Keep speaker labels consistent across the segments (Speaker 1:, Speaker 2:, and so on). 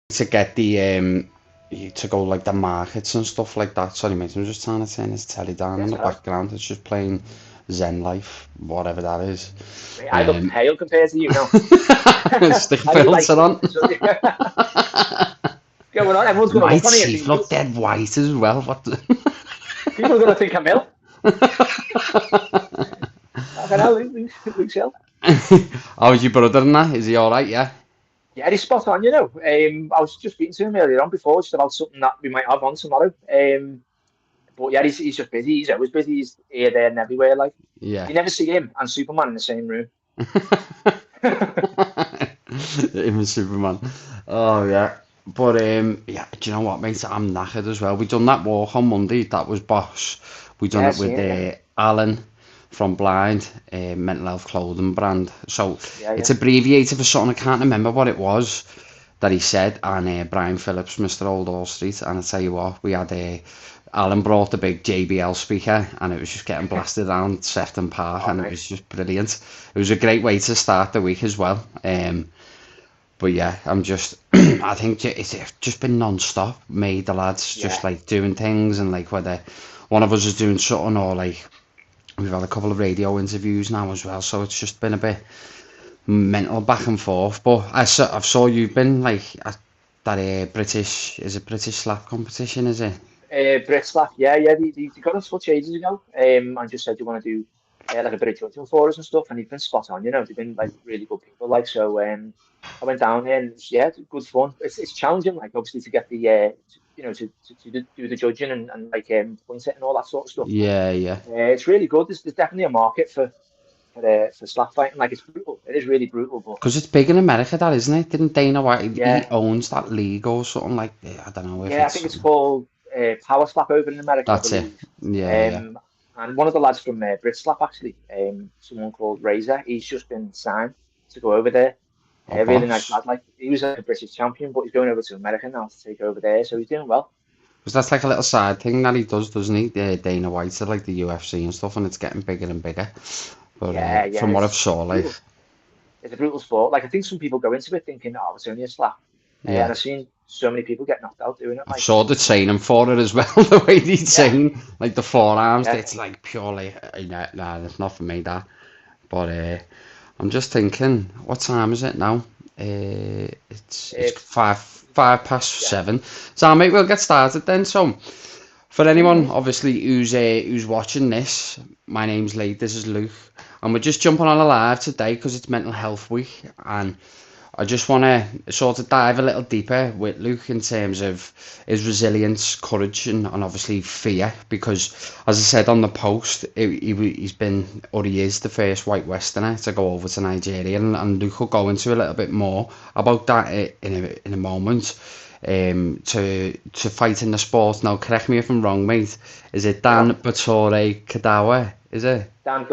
Speaker 1: to get the to go like the markets and stuff like that. Sorry, mate, I'm just trying to turn his telly down in
Speaker 2: Yes,
Speaker 1: the
Speaker 2: I
Speaker 1: background. It's just playing Zen Life, whatever that is.
Speaker 2: Mate, I look
Speaker 1: Um,
Speaker 2: pale compared to you now.
Speaker 1: Stick a
Speaker 2: I look like
Speaker 1: filter on.
Speaker 2: going on. Everyone's going to
Speaker 1: My
Speaker 2: look on you.
Speaker 1: teeth look dead white as well. What the...
Speaker 2: People are going to think I'm ill. Fucking hell, Luke's ill.
Speaker 1: How's your brother and that? Is he all right? Yeah.
Speaker 2: Yeah, he's spot on, you know. I was just speaking to him earlier on before, just about something that we might have on tomorrow. But yeah, he's just busy. He's always busy. He's here, there, and everywhere. Like,
Speaker 1: Yeah.
Speaker 2: you never see him and Superman in the same room.
Speaker 1: Him and Superman. Oh yeah. But yeah, do you know what, mate? I'm knackered as well. We done that walk on Monday. That was boss. We done
Speaker 2: Yeah,
Speaker 1: it with
Speaker 2: seen it. Yeah,
Speaker 1: Alan from Blind, mental health clothing brand. So
Speaker 2: yeah,
Speaker 1: it's
Speaker 2: yeah.
Speaker 1: abbreviated for something. I can't remember what it was that he said. And Brian Phillips, Mr. Old Hall Street. And I tell you what, we had Alan brought the big JBL speaker, and it was just getting blasted around Sefton Park,
Speaker 2: Oh,
Speaker 1: and it was
Speaker 2: nice.
Speaker 1: just brilliant. It was a great way to start the week as well. But yeah, I'm just, I think it's just been non-stop. Me, the lads,
Speaker 2: Yeah.
Speaker 1: just like doing things, and like whether one of us is doing something, or like we've had a couple of radio interviews now as well. So it's just been a bit mental back and forth. But I've saw you've been like at that British, is it British slap competition? Is it?
Speaker 2: Brit Slap, yeah, yeah. They got in touch ages ago, and just said you want to do like a bit of judging for us and stuff, and they've been spot on. You know, they've been like really good people. Like so, I went down there and yeah, it's good fun. It's challenging, like obviously to get the do the judging and like point it and all that sort of stuff. But
Speaker 1: Yeah, yeah.
Speaker 2: it's really good. There's definitely a market for slap fighting. Like it's brutal. It is really brutal, but
Speaker 1: Because it's big in America, that isn't it? Didn't Dana White? He
Speaker 2: yeah,
Speaker 1: owns that league or something like. I don't know if
Speaker 2: yeah. I
Speaker 1: it's.
Speaker 2: think it's called Power Slap over in America, I
Speaker 1: That's it.
Speaker 2: believe.
Speaker 1: Yeah, yeah.
Speaker 2: Um, and one of the lads from Brit Slap actually, someone called Razor, he's just been signed to go over there.
Speaker 1: Oh,
Speaker 2: A really nice
Speaker 1: boss.
Speaker 2: lad. Like he was a British champion, but he's going over to America now to take over there, so he's doing well.
Speaker 1: Because that's like a little side thing that he does, doesn't he? Dana White at like the UFC and stuff, and it's getting bigger and bigger. But
Speaker 2: Yeah, yeah.
Speaker 1: from what I've saw, like,
Speaker 2: It's a brutal sport. Like I think some people go into it thinking, oh, it's only a slap, and
Speaker 1: yeah,
Speaker 2: I've seen so many people get knocked out doing it.
Speaker 1: I've
Speaker 2: Like
Speaker 1: saw the training for it as well. The way they
Speaker 2: yeah,
Speaker 1: train, like the forearms,
Speaker 2: yeah.
Speaker 1: it's like purely, nah, it's not for me that. But I'm just thinking, what time is it now? It's
Speaker 2: Uh,
Speaker 1: five past
Speaker 2: yeah,
Speaker 1: 7. So mate, we'll get started then. So for
Speaker 2: yeah, no
Speaker 1: anyone
Speaker 2: worries.
Speaker 1: obviously who's watching this, my name's Lee. This is Luke, and we're just jumping on a live today because it's Mental Health Week, and I just want to sort of dive a little deeper with Luke in terms of his resilience, courage, and obviously fear. Because, as I said on the post, he's been, or he is, the first white Westerner to go over to Nigeria. And Luke will go into a little bit more about that in a moment. To fight in the sport. Now, correct me if I'm wrong, mate. Is it
Speaker 2: Yeah.
Speaker 1: Dan Bature Kudawa? Is it?
Speaker 2: Dan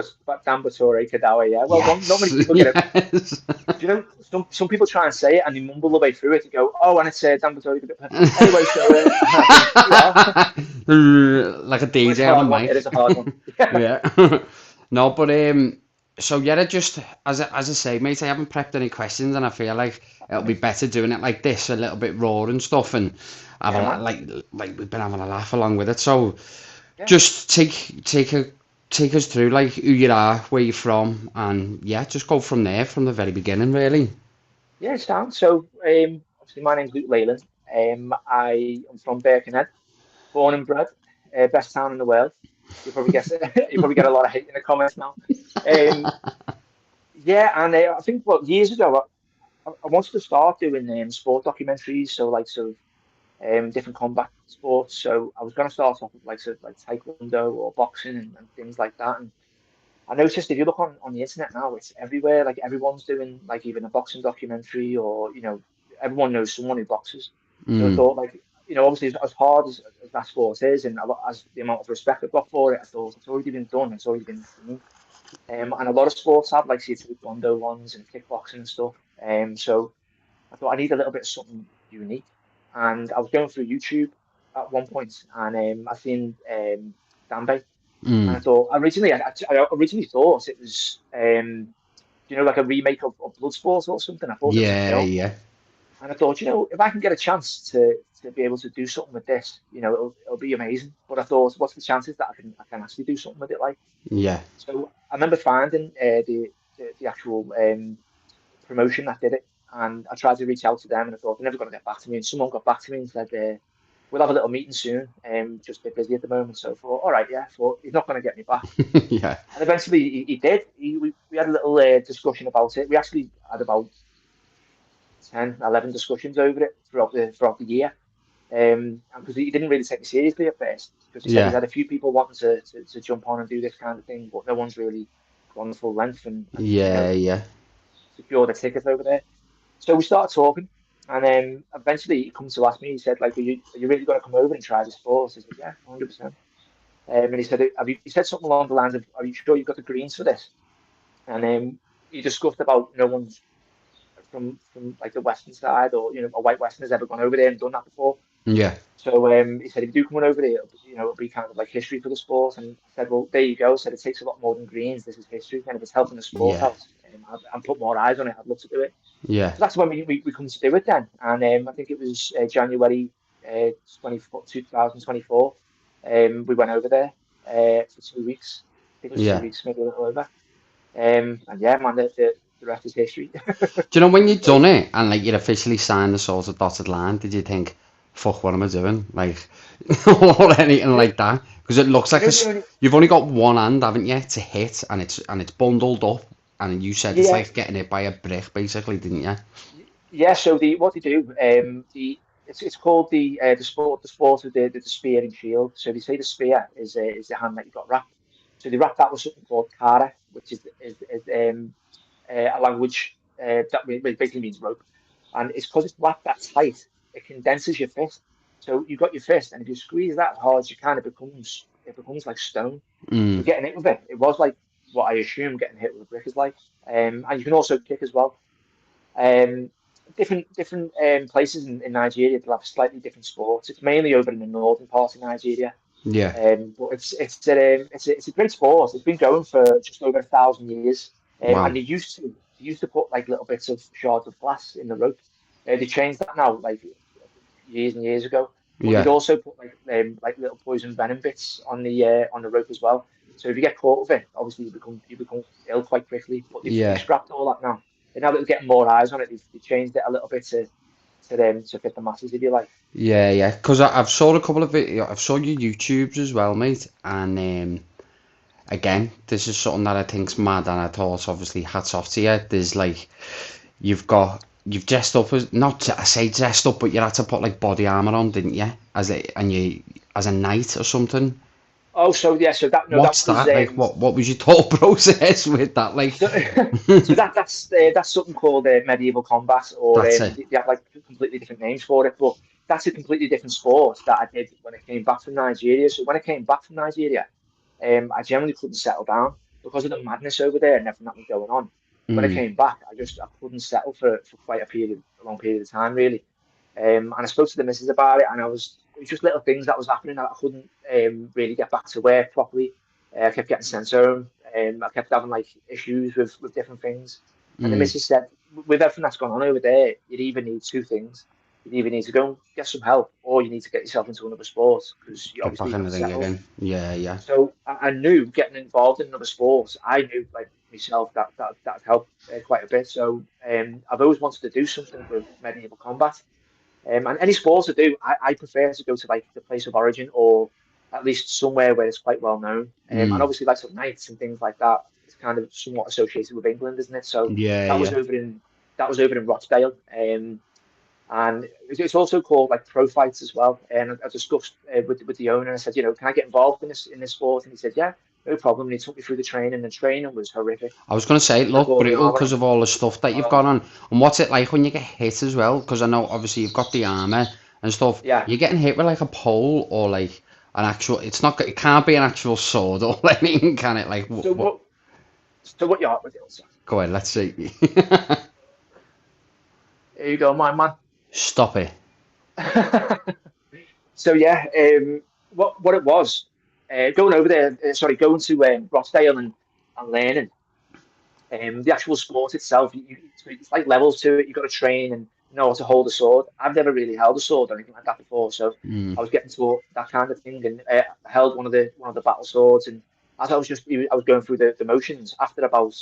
Speaker 2: Bature Kudawa, yeah. Well, not
Speaker 1: Yes,
Speaker 2: many people get it.
Speaker 1: yes.
Speaker 2: Do you know, some people try and say it and they mumble the way through it and go, oh, and it's Dan Bature Kudawa. Anyway, so I think you are.
Speaker 1: Like a
Speaker 2: Well, it's a
Speaker 1: DJ on a
Speaker 2: hard one. It
Speaker 1: mic.
Speaker 2: is a hard one. Yeah.
Speaker 1: Yeah. No, but so yeah, I just as I say, mate, I haven't prepped any questions, and I feel like it'll be better doing it like this, a little bit raw and stuff, and have
Speaker 2: Yeah, man.
Speaker 1: like we've been having a laugh along with it. So
Speaker 2: Yeah.
Speaker 1: just take us through like who you are, where you're from, and yeah, just go from there from the very beginning, really.
Speaker 2: Yeah, it's down. So, obviously, my name's Luke Leyland. I am from Birkenhead, born and bred, best town in the world. You probably guess it. You probably get a lot of hate in the comments now. Um, yeah, and I think what years ago I wanted to start doing sport documentaries, so like sort of different combat sports. So I was going to start off with like sort of like taekwondo or boxing and things like that. And I noticed if you look on the internet now, it's everywhere. Like everyone's doing like even a boxing documentary, or everyone knows someone who boxes. So I
Speaker 1: Mm,
Speaker 2: thought like obviously as hard as that sport is, and as the amount of respect I've got for it, I thought it's already been done. It's already been seen. And a lot of sports have like see taekwondo ones and kickboxing and stuff. So I thought I need a little bit of something unique. And I was going through YouTube at one point, and I seen Danbei, and
Speaker 1: mm.
Speaker 2: I thought I originally thought it was like a remake of Bloodsport or something. I thought it was a
Speaker 1: Yeah,
Speaker 2: film,
Speaker 1: yeah.
Speaker 2: And I thought, if I can get a chance to be able to do something with this, it'll be amazing. But I thought, what's the chances that I can actually do something with it? Like,
Speaker 1: Yeah.
Speaker 2: so I remember finding the actual promotion that did it, and I tried to reach out to them, and I thought they're never going to get back to me. And someone got back to me and said, "We'll have a little meeting soon. Just a bit busy at the moment." So I thought, all right, yeah. I thought he's not going to get me back,
Speaker 1: Yeah.
Speaker 2: and eventually he did. We had a little discussion about it. We actually had about 10, 11 discussions over it throughout the year. Because he didn't really take me seriously at first, because he said he's
Speaker 1: Yeah.
Speaker 2: had a few people wanting to jump on and do this kind of thing, but no one's really gone the full length and
Speaker 1: Yeah. Yeah.
Speaker 2: secured a ticket over there. So we started talking, and then eventually he comes to ask me. He said, like, are you really going to come over and try the sport? I said, yeah, 100%. And he said, he said something along the lines of, are you sure you've got the greens for this? And he discussed about no one's from like the Western side, or a white Westerner's ever gone over there and done that before.
Speaker 1: Yeah.
Speaker 2: So he said, if you do come on over there, it'll be kind of like history for the sport. And I said, well, there you go. I said, it takes a lot more than greens. This is history. And if it's helping the sport
Speaker 1: Yeah.
Speaker 2: out and put more eyes on it, I'd love to do it.
Speaker 1: Yeah.
Speaker 2: So that's when we come to do it then. And I think it was January 2024. We went over there for 2 weeks. I think it was two
Speaker 1: Yeah.
Speaker 2: weeks, maybe a little over. And yeah, man, the rest is history.
Speaker 1: Do you know when you
Speaker 2: So
Speaker 1: done it and like you'd officially signed the sort of dotted line? Did you think, "Fuck, what am I doing?" Like, or anything
Speaker 2: you know,
Speaker 1: like that? Because it looks
Speaker 2: you
Speaker 1: like
Speaker 2: know the only
Speaker 1: you've only got one hand, haven't you, to hit, and it's bundled up. And you said it's
Speaker 2: yeah.
Speaker 1: like getting hit by a brick, basically, didn't you?
Speaker 2: Yeah, so what they do, it's called the sport of the spear and shield. So they say the spear is the hand that you got wrapped. So they wrap that with something called kara, which is a language that basically means rope, and it's because it's wrapped that tight, it condenses your fist. So you've got your fist, and if you squeeze that hard, it becomes like stone. So
Speaker 1: Mm.
Speaker 2: getting hit with it was like what I assume getting hit with a brick is like. And you can also kick as well. Um, different places in Nigeria they'll have slightly different sports. It's mainly over in the northern part of Nigeria,
Speaker 1: Yeah.
Speaker 2: but it's a great sport. It's been going for just over 1,000 years, and
Speaker 1: Wow.
Speaker 2: they used to put like little bits of shards of glass in the rope. They changed that now, like years and years ago. But they'd
Speaker 1: Yeah.
Speaker 2: also put like little poison venom bits on the rope as well. So if you get caught with it, obviously you become ill quite quickly. But they've
Speaker 1: Yeah.
Speaker 2: scrapped all that now. And now that they're getting more eyes on it, they've changed it a little bit to fit the masses, if you like.
Speaker 1: Yeah. Yeah. Because I've saw a couple of I've saw your YouTubes as well, mate. And again, this is something that I think's mad, and I thought obviously hats off to you. There's like you've dressed up as, not I say dressed up, but you had to put like body armor on, didn't you? As a knight or something.
Speaker 2: Oh, so yeah, so that no, that
Speaker 1: What's
Speaker 2: was
Speaker 1: that like? What was your thought process with that? Like,
Speaker 2: so, so that's something called medieval combat, or
Speaker 1: that's it.
Speaker 2: they have like completely different names for it. But that's a completely different sport that I did when I came back from Nigeria. So when I came back from Nigeria, I generally couldn't settle down because of the madness over there and everything that was going on. When I
Speaker 1: Mm,
Speaker 2: came back, I couldn't settle for quite a long period of time, really. And I spoke to the missus about it, and it was just little things that was happening. I couldn't really get back to work properly. I kept getting sent home. I kept having like issues with different things. And the
Speaker 1: mm.
Speaker 2: missus said, with everything that's gone on over there, you either need two things. You either need to go and get some help, or you need to get yourself into another sport because you
Speaker 1: Get
Speaker 2: obviously
Speaker 1: back
Speaker 2: you're
Speaker 1: in the
Speaker 2: not
Speaker 1: ring
Speaker 2: settled.
Speaker 1: again. Yeah, yeah.
Speaker 2: So I knew getting involved in another sport, I knew like myself that helped quite a bit. So I've always wanted to do something with medieval combat. And any sports I do, I prefer to go to like the place of origin, or at least somewhere where it's quite well known. And
Speaker 1: Mm.
Speaker 2: obviously, like some nights and things like that, it's kind of somewhat associated with England, isn't it? So
Speaker 1: Yeah,
Speaker 2: that was
Speaker 1: yeah.
Speaker 2: over in that was over in Rochdale. And it's also called like pro fights as well. And I discussed with the owner. I said, can I get involved in this sport? And he said, yeah, no problem. And he took me through the training. The training was horrific.
Speaker 1: I was gonna say it
Speaker 2: Took
Speaker 1: looked
Speaker 2: all the
Speaker 1: brutal
Speaker 2: armor
Speaker 1: because
Speaker 2: off.
Speaker 1: of all the stuff that you've got
Speaker 2: Oh,
Speaker 1: on. And what's it like when you get hit as well? Because I know obviously you've got the armor and stuff.
Speaker 2: yeah.
Speaker 1: You're getting hit with like a pole or like an actual. It's not. It can't be an actual sword or anything, can it? Like
Speaker 2: So
Speaker 1: what?
Speaker 2: what you are with it?
Speaker 1: Go ahead. Let's see.
Speaker 2: Here you go, my man.
Speaker 1: Stop it.
Speaker 2: So yeah, what it was, going over there, going to Rochdale and learning. The actual sport itself, it's like levels to it. You've got to train, and know how to hold a sword. I've never really held a sword or anything like that before, so
Speaker 1: Mm.
Speaker 2: I was getting taught that kind of thing, and I held one of the battle swords, and as I was going through the motions, after about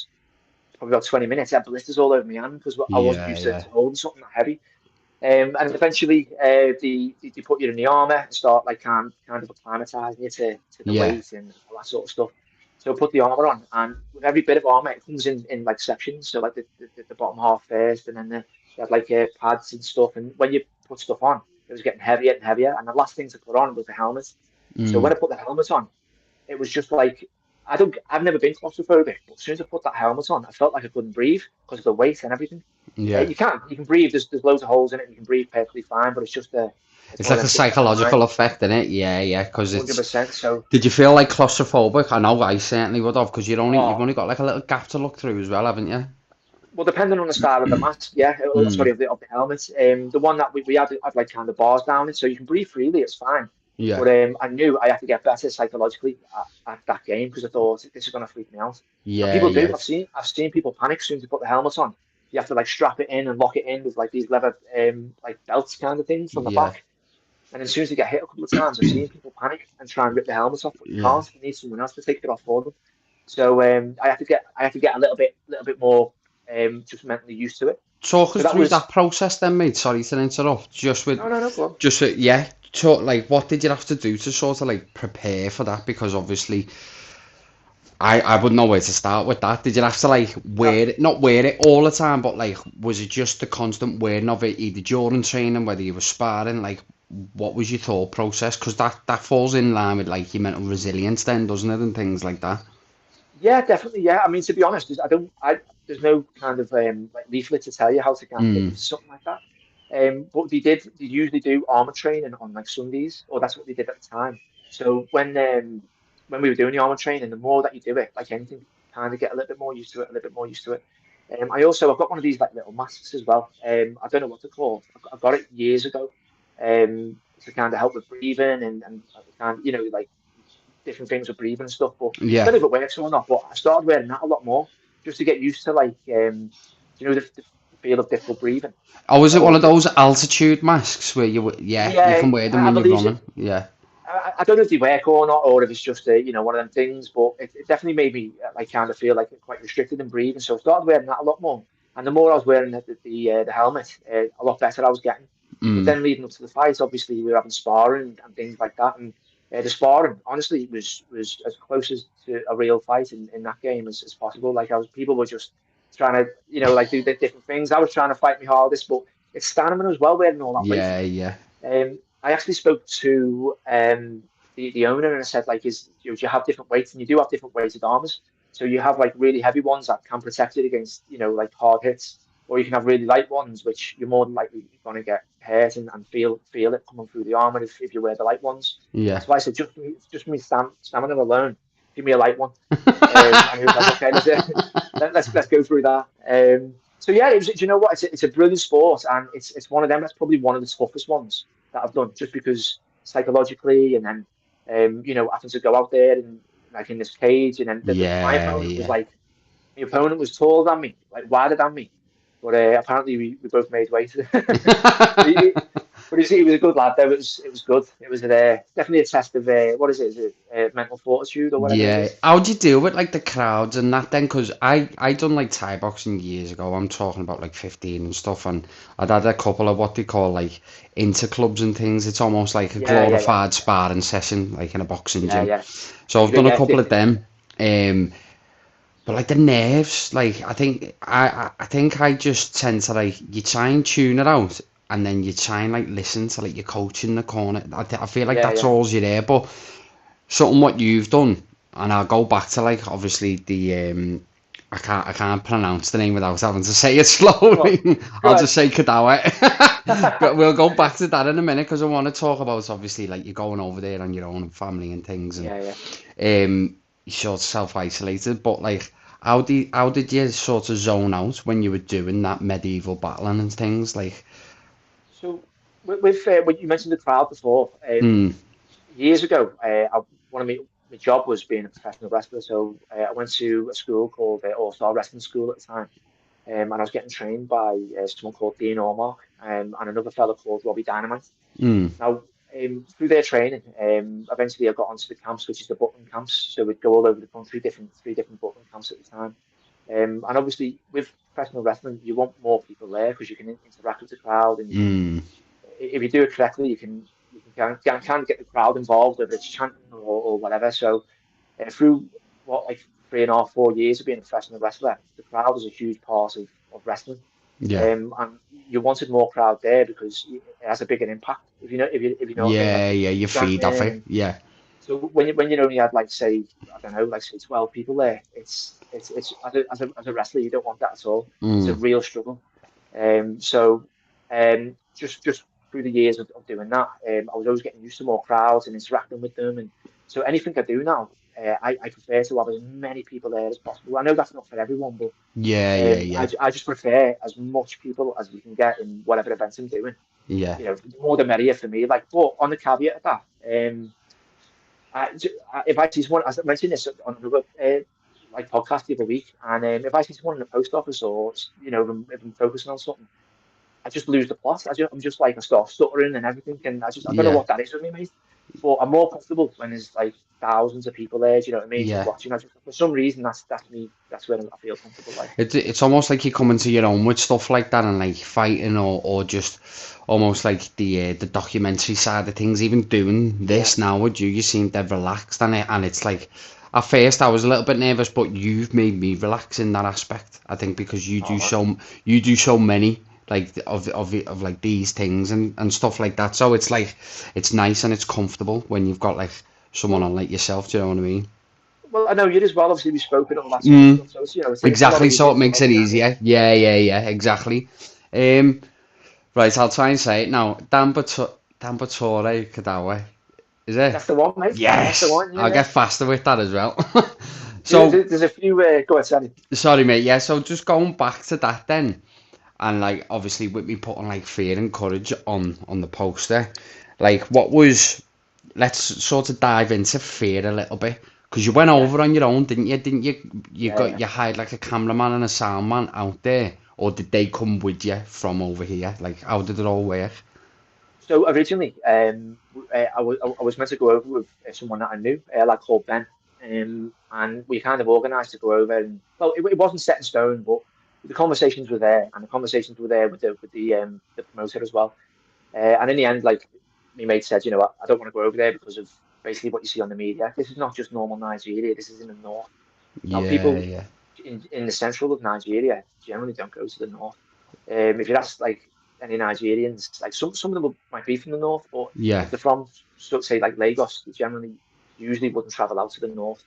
Speaker 2: probably about 20 minutes, I had blisters all over my hand because I wasn't
Speaker 1: Yeah,
Speaker 2: used to
Speaker 1: yeah,
Speaker 2: holding something that heavy. And eventually, they put you in the armor and start like kind of acclimatizing you to the
Speaker 1: yeah.
Speaker 2: weight and all that sort of stuff. So put the armor on, and with every bit of armor, it comes in like sections. So like the bottom half first, and then they had like pads and stuff. And when you put stuff on, it was getting heavier and heavier. And the last thing to put on was the helmet. So when
Speaker 1: Mm.
Speaker 2: I put the helmet on, it was just like I've never been claustrophobic, but as soon as I put that helmet on, I felt like I couldn't breathe because of the weight and everything.
Speaker 1: Yeah.
Speaker 2: You can breathe. There's loads of holes in it. You can breathe perfectly fine, but it's
Speaker 1: It's
Speaker 2: one of
Speaker 1: like
Speaker 2: them
Speaker 1: a
Speaker 2: things that the mind,
Speaker 1: psychological effect, in it. Yeah, yeah. Because it's.
Speaker 2: 100%. So,
Speaker 1: Did you feel like claustrophobic? I know I certainly would have, because you've
Speaker 2: oh,
Speaker 1: only got like a little gap to look through as well, haven't you?
Speaker 2: well, depending on the style of the mask, yeah.
Speaker 1: Mm.
Speaker 2: Sorry, of the helmet. The one that we had like kind of bars down it, so you can breathe freely. It's fine.
Speaker 1: Yeah.
Speaker 2: But I knew I had to get better psychologically at that game because I thought this is going to freak me out. And
Speaker 1: Yeah,
Speaker 2: people do.
Speaker 1: yeah,
Speaker 2: I've seen people panic as soon as they put the helmet on. You have to like strap it in and lock it in with like these leather like belts kind of things from the
Speaker 1: yeah,
Speaker 2: back. And as soon as they get hit a couple of times, I've seen people panic and try and rip the helmet off, but you
Speaker 1: yeah.
Speaker 2: can't. You need someone else to take it off for them. So I had to get a little bit more just mentally used to it.
Speaker 1: Talk
Speaker 2: So
Speaker 1: us
Speaker 2: that
Speaker 1: through
Speaker 2: was
Speaker 1: that process then, mate. Sorry to interrupt.
Speaker 2: no, no, no, go on.
Speaker 1: Yeah. Talk, like, what did you have to do to sort of like prepare for that? Because obviously, I wouldn't know where to start with that. Did you have to like
Speaker 2: No,
Speaker 1: wear it, not wear it all the time, but like, was it just the constant wearing of it, either during training, whether you were sparring, like, what was your thought process? Because that falls in line with like your mental resilience, then, doesn't it, and things like that.
Speaker 2: yeah, definitely, yeah. I mean, to be honest, there's no kind of like leaflet to tell you how to kind of get
Speaker 1: Mm.
Speaker 2: into something like that. But they usually do armor training on like Sundays, or that's what they did at the time. So when we were doing the armor training, the more that you do it, like anything, you kind of get a little bit more used to it, a little bit more used to it. I've got one of these like little masks as well. I don't know what they're called. I got it years ago. To kind of help with breathing and kind of, like different things with breathing and stuff. But I
Speaker 1: Yeah.
Speaker 2: don't know if it works or not. But I started wearing that a lot more just to get used to like the feel of difficult breathing.
Speaker 1: Oh, was it one
Speaker 2: So
Speaker 1: of those altitude masks where yeah, you
Speaker 2: yeah,
Speaker 1: can wear them
Speaker 2: I
Speaker 1: when you're
Speaker 2: believe so.
Speaker 1: running? Yeah.
Speaker 2: I don't know if they work or not, or if it's just one of them things. But it definitely made me like kind of feel like quite restricted in breathing. So I started wearing that a lot more. And the more I was wearing the helmet, a lot better I was getting. But
Speaker 1: Mm.
Speaker 2: then leading up to the fight, obviously we were having sparring and things like that. And the sparring, honestly, was as close as to a real fight in that game as possible. Like people were just trying to like do the different things. I was trying to fight my hardest, but it's stamina as well, wearing all that weight.
Speaker 1: Yeah, yeah,
Speaker 2: I actually spoke to the owner and I said, like, do you have different weights? And you do have different weighted armors. So you have like really heavy ones that can protect it against, like hard hits, or you can have really light ones, which you're more than likely going to get hurt and feel it coming through the armor if you wear the light ones.
Speaker 1: yeah.
Speaker 2: So I said, just me stamina alone, give me a light one. And he was like, okay, let's go through that. So yeah, do you know what? It's a brilliant sport, and it's one of them. That's probably one of the toughest ones that I've done, just because psychologically, and then having to go out there and like in this cage, and then my
Speaker 1: Yeah,
Speaker 2: opponent was
Speaker 1: yeah.
Speaker 2: like, my opponent was taller than me, like wider than me, but apparently we both made weight. But he was a good lad. Though it was good. It was definitely a test of what is it? Is it mental fortitude or whatever it
Speaker 1: Yeah.
Speaker 2: is?
Speaker 1: How'd you deal with like the crowds and that then? Because I done like Thai boxing years ago. I'm talking about like 15 and stuff, and I'd had a couple of what they call like inter clubs and things. It's almost like a
Speaker 2: Yeah, yeah, yeah,
Speaker 1: glorified sparring session, like in a boxing
Speaker 2: yeah,
Speaker 1: gym.
Speaker 2: yeah.
Speaker 1: So I've
Speaker 2: You got
Speaker 1: done a
Speaker 2: yeah,
Speaker 1: couple of
Speaker 2: different.
Speaker 1: them. But like the nerves, like I think I just tend to like you try and tune it out, and then you try and like listen to like your coach in the corner. I feel like
Speaker 2: Yeah,
Speaker 1: that's
Speaker 2: yeah,
Speaker 1: all you're there. But something what you've done, and I'll go back to like obviously the I can't pronounce the name without having to say it
Speaker 2: go on,
Speaker 1: slowly.
Speaker 2: go
Speaker 1: I'll
Speaker 2: on.
Speaker 1: just say Kudawa. But we'll go back to that in a minute because I want to talk about obviously like you're going over there on your own and family and things, and
Speaker 2: Yeah, yeah.
Speaker 1: you sort of self-isolated. But like how did you sort of zone out when you were doing that medieval battling and things like?
Speaker 2: So with when you mentioned the crowd before,
Speaker 1: Mm.
Speaker 2: years ago, one of my job was being a professional wrestler. So I went to a school called All Star Wrestling School at the time. and I was getting trained by someone called Dean Ormark, and another fellow called Robbie Dynamite.
Speaker 1: Mm.
Speaker 2: Now, through their training, eventually I got onto the camps, which is the Button camps. So we'd go all over the country, three different Button camps at the time. And obviously, with professional wrestling, you want more people there because you can interact with the crowd, and you can,
Speaker 1: Mm.
Speaker 2: if you do it correctly, you can kind of get the crowd involved, whether it's chanting or whatever. So through what like 3.5, 4 years of being a professional wrestler, the crowd was a huge part of wrestling.
Speaker 1: Yeah.
Speaker 2: And you wanted more crowd there because it has a bigger impact. If you know what I mean, like
Speaker 1: Yeah, yeah, you feed off
Speaker 2: chanting.
Speaker 1: it.
Speaker 2: And
Speaker 1: Yeah.
Speaker 2: so when you only had like say I don't know like say 12 people there, it's as a wrestler you don't want that at all. It's a
Speaker 1: Mm.
Speaker 2: real struggle. So just through the years of doing that, I was always getting used to more crowds and interacting with them. And so anything I do now, I prefer to have as many people there as possible. I know that's not for everyone, but
Speaker 1: Yeah, yeah, yeah,
Speaker 2: I just prefer as much people as you can get in whatever event I'm doing.
Speaker 1: yeah,
Speaker 2: The more the merrier for me. Like, but on the caveat of that, if I see someone, as I mentioned this on another like podcast the other week, and if I see someone in the post office or if I'm focusing on something, I just lose the plot. I'm just like I start stuttering and everything, and I don't know
Speaker 1: yeah,
Speaker 2: what that is with me, mate. But I'm more comfortable when there's like thousands of people there. Do you know what I mean? Just
Speaker 1: yeah.
Speaker 2: watching. For some reason, that's me. That's where I feel comfortable. Like,
Speaker 1: It's almost like you come into your own with stuff like that and like fighting or just almost like the documentary side of things. Even doing
Speaker 2: yeah,
Speaker 1: this now with you, you seem dead relaxed and it's like at first I was a little bit nervous, but you've made me relax in that aspect. I think because
Speaker 2: oh man.
Speaker 1: you do so many like of like these things and stuff like that. So it's like it's nice and it's comfortable when you've got like someone
Speaker 2: Well,
Speaker 1: on like yourself. Do you know what I mean?
Speaker 2: well, I know you as well. Obviously, we've spoken all that sort of
Speaker 1: Mm.
Speaker 2: stuff. So it's a lot
Speaker 1: Exactly, so
Speaker 2: easier
Speaker 1: it
Speaker 2: to
Speaker 1: makes
Speaker 2: follow.
Speaker 1: it
Speaker 2: You know what I mean?
Speaker 1: easier. Yeah, yeah, yeah, exactly. Um, right, I'll try and say it now. Dan Bature Kudawa, is it?
Speaker 2: That's the one, mate. That's the
Speaker 1: Yes,
Speaker 2: one. Yeah,
Speaker 1: I'll
Speaker 2: yeah.
Speaker 1: get faster with that as well. So,
Speaker 2: There's a few. Go ahead, Sandy.
Speaker 1: sorry, mate. Yeah, so just going back to that then, and like obviously with me putting like fear and courage on the poster, like what was let's sort of dive into fear a little bit because you went
Speaker 2: Yeah,
Speaker 1: over on your own, didn't you? Didn't you?
Speaker 2: yeah, yeah.
Speaker 1: You hired like a cameraman and a soundman out there, or did they come with you from over here? Like, how did it all work?
Speaker 2: So originally, I was meant to go over with someone that I knew, a lad called Ben, and we kind of organised to go over. And well, it wasn't set in stone, but the conversations were there, and the conversations were there with the promoter as well. And in the end, like my mate said, I don't want to go over there because of basically what you see on the media. This is not just normal Nigeria. This is in the north. Now,
Speaker 1: Yeah,
Speaker 2: people
Speaker 1: yeah,
Speaker 2: in the central of Nigeria generally don't go to the north. If you ask like any Nigerians, like some of them might be from the north, but
Speaker 1: yeah.
Speaker 2: if they're from, so say like Lagos, they generally usually wouldn't travel out to the north.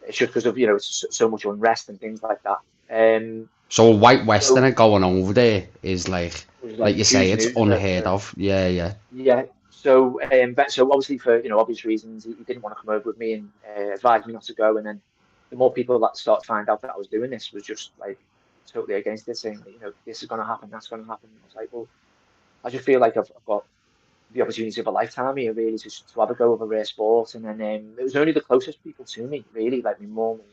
Speaker 2: It's just because of it's so much unrest and things like that.
Speaker 1: So a white
Speaker 2: So
Speaker 1: westerner going over there is
Speaker 2: it was
Speaker 1: like
Speaker 2: like
Speaker 1: you say,
Speaker 2: huge
Speaker 1: it's
Speaker 2: news
Speaker 1: unheard
Speaker 2: for
Speaker 1: of. Yeah, yeah,
Speaker 2: yeah. So obviously for obvious reasons, he didn't want to come over with me and advised me not to go. And then the more people that started to find out that I was doing this was just like totally against it, saying like, this is going to happen, that's going to happen. And I was like, well, I just feel like I've got the opportunity of a lifetime here, really, to have a go of a rare sport. And then it was only the closest people to me, really, like my mum and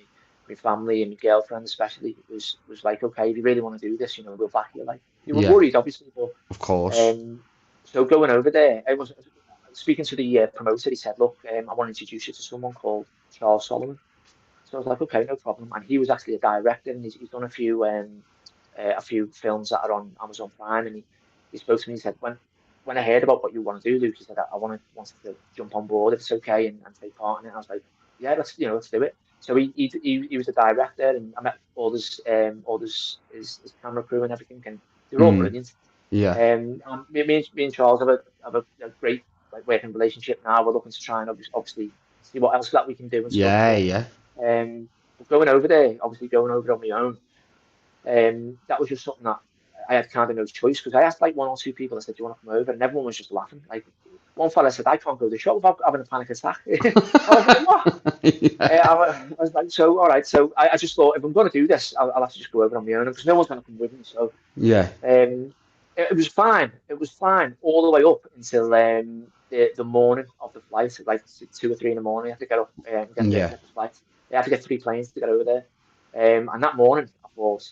Speaker 2: my family and my girlfriend, especially, was like, okay, if you really want to do this, we'll back you. Like they were
Speaker 1: yeah.
Speaker 2: worried, obviously, but
Speaker 1: Of course.
Speaker 2: um, so going over there, I was speaking to the promoter. He said, "Look, I want to introduce you to someone called Charles Solomon." So I was like, "Okay, no problem." And he was actually a director, and he's done a few films that are on Amazon Prime. And he spoke to me. He said, "When I heard about what you want to do, Luke, he said I wanted to jump on board if it's okay and take part in it." And I was like, "Yeah, let's do it." So he was the director, and I met all his camera crew and everything, and they were all
Speaker 1: Mm,
Speaker 2: brilliant.
Speaker 1: yeah,
Speaker 2: Me and Charles have a great like working relationship now. We're looking to try and obviously see what else that we can do and stuff.
Speaker 1: yeah,
Speaker 2: But
Speaker 1: yeah,
Speaker 2: going over there, obviously going over on my own, that was just something that I had kind of no choice because I asked like one or two people. I said, "Do you want to come over?" And everyone was just laughing. Like one fella said, "I can't go to the show without having a panic attack." I was like, "What?"
Speaker 1: yeah,
Speaker 2: I was like, "So all right." So I just thought if I'm going to do this, I'll have to just go over on my own because no one's going to come with me. So
Speaker 1: yeah,
Speaker 2: um, it was fine. It was fine all the way up until the morning of the flight, like 2 or 3 in the morning. I had to get up and get the
Speaker 1: yeah.
Speaker 2: get the flight. I had to get 3 planes to get over there. And that morning, thought,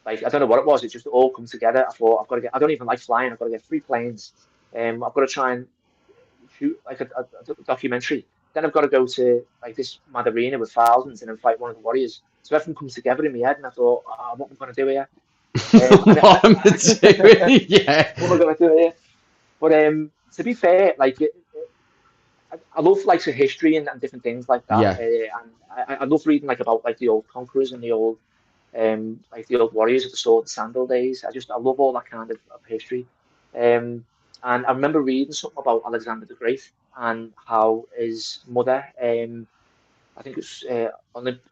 Speaker 2: like, I don't know what it was. It just all come together. I thought, I've got to get. I don't even like flying. I've got to get 3 planes. I've got to try and shoot like a documentary. Then I've got to go to like this mad arena with thousands and then fight one of the warriors. So everything comes together in my head, and I thought, what am I going to do here?
Speaker 1: What am I doing? Yeah.
Speaker 2: What am I going to do here? But to be fair, like I love like the history and different things like that,
Speaker 1: Yeah.
Speaker 2: and I love reading like about like the old conquerors and the old like the old warriors of the sword and sandal days. I love all that kind of history. And I remember reading something about Alexander the Great and how his mother, I think it was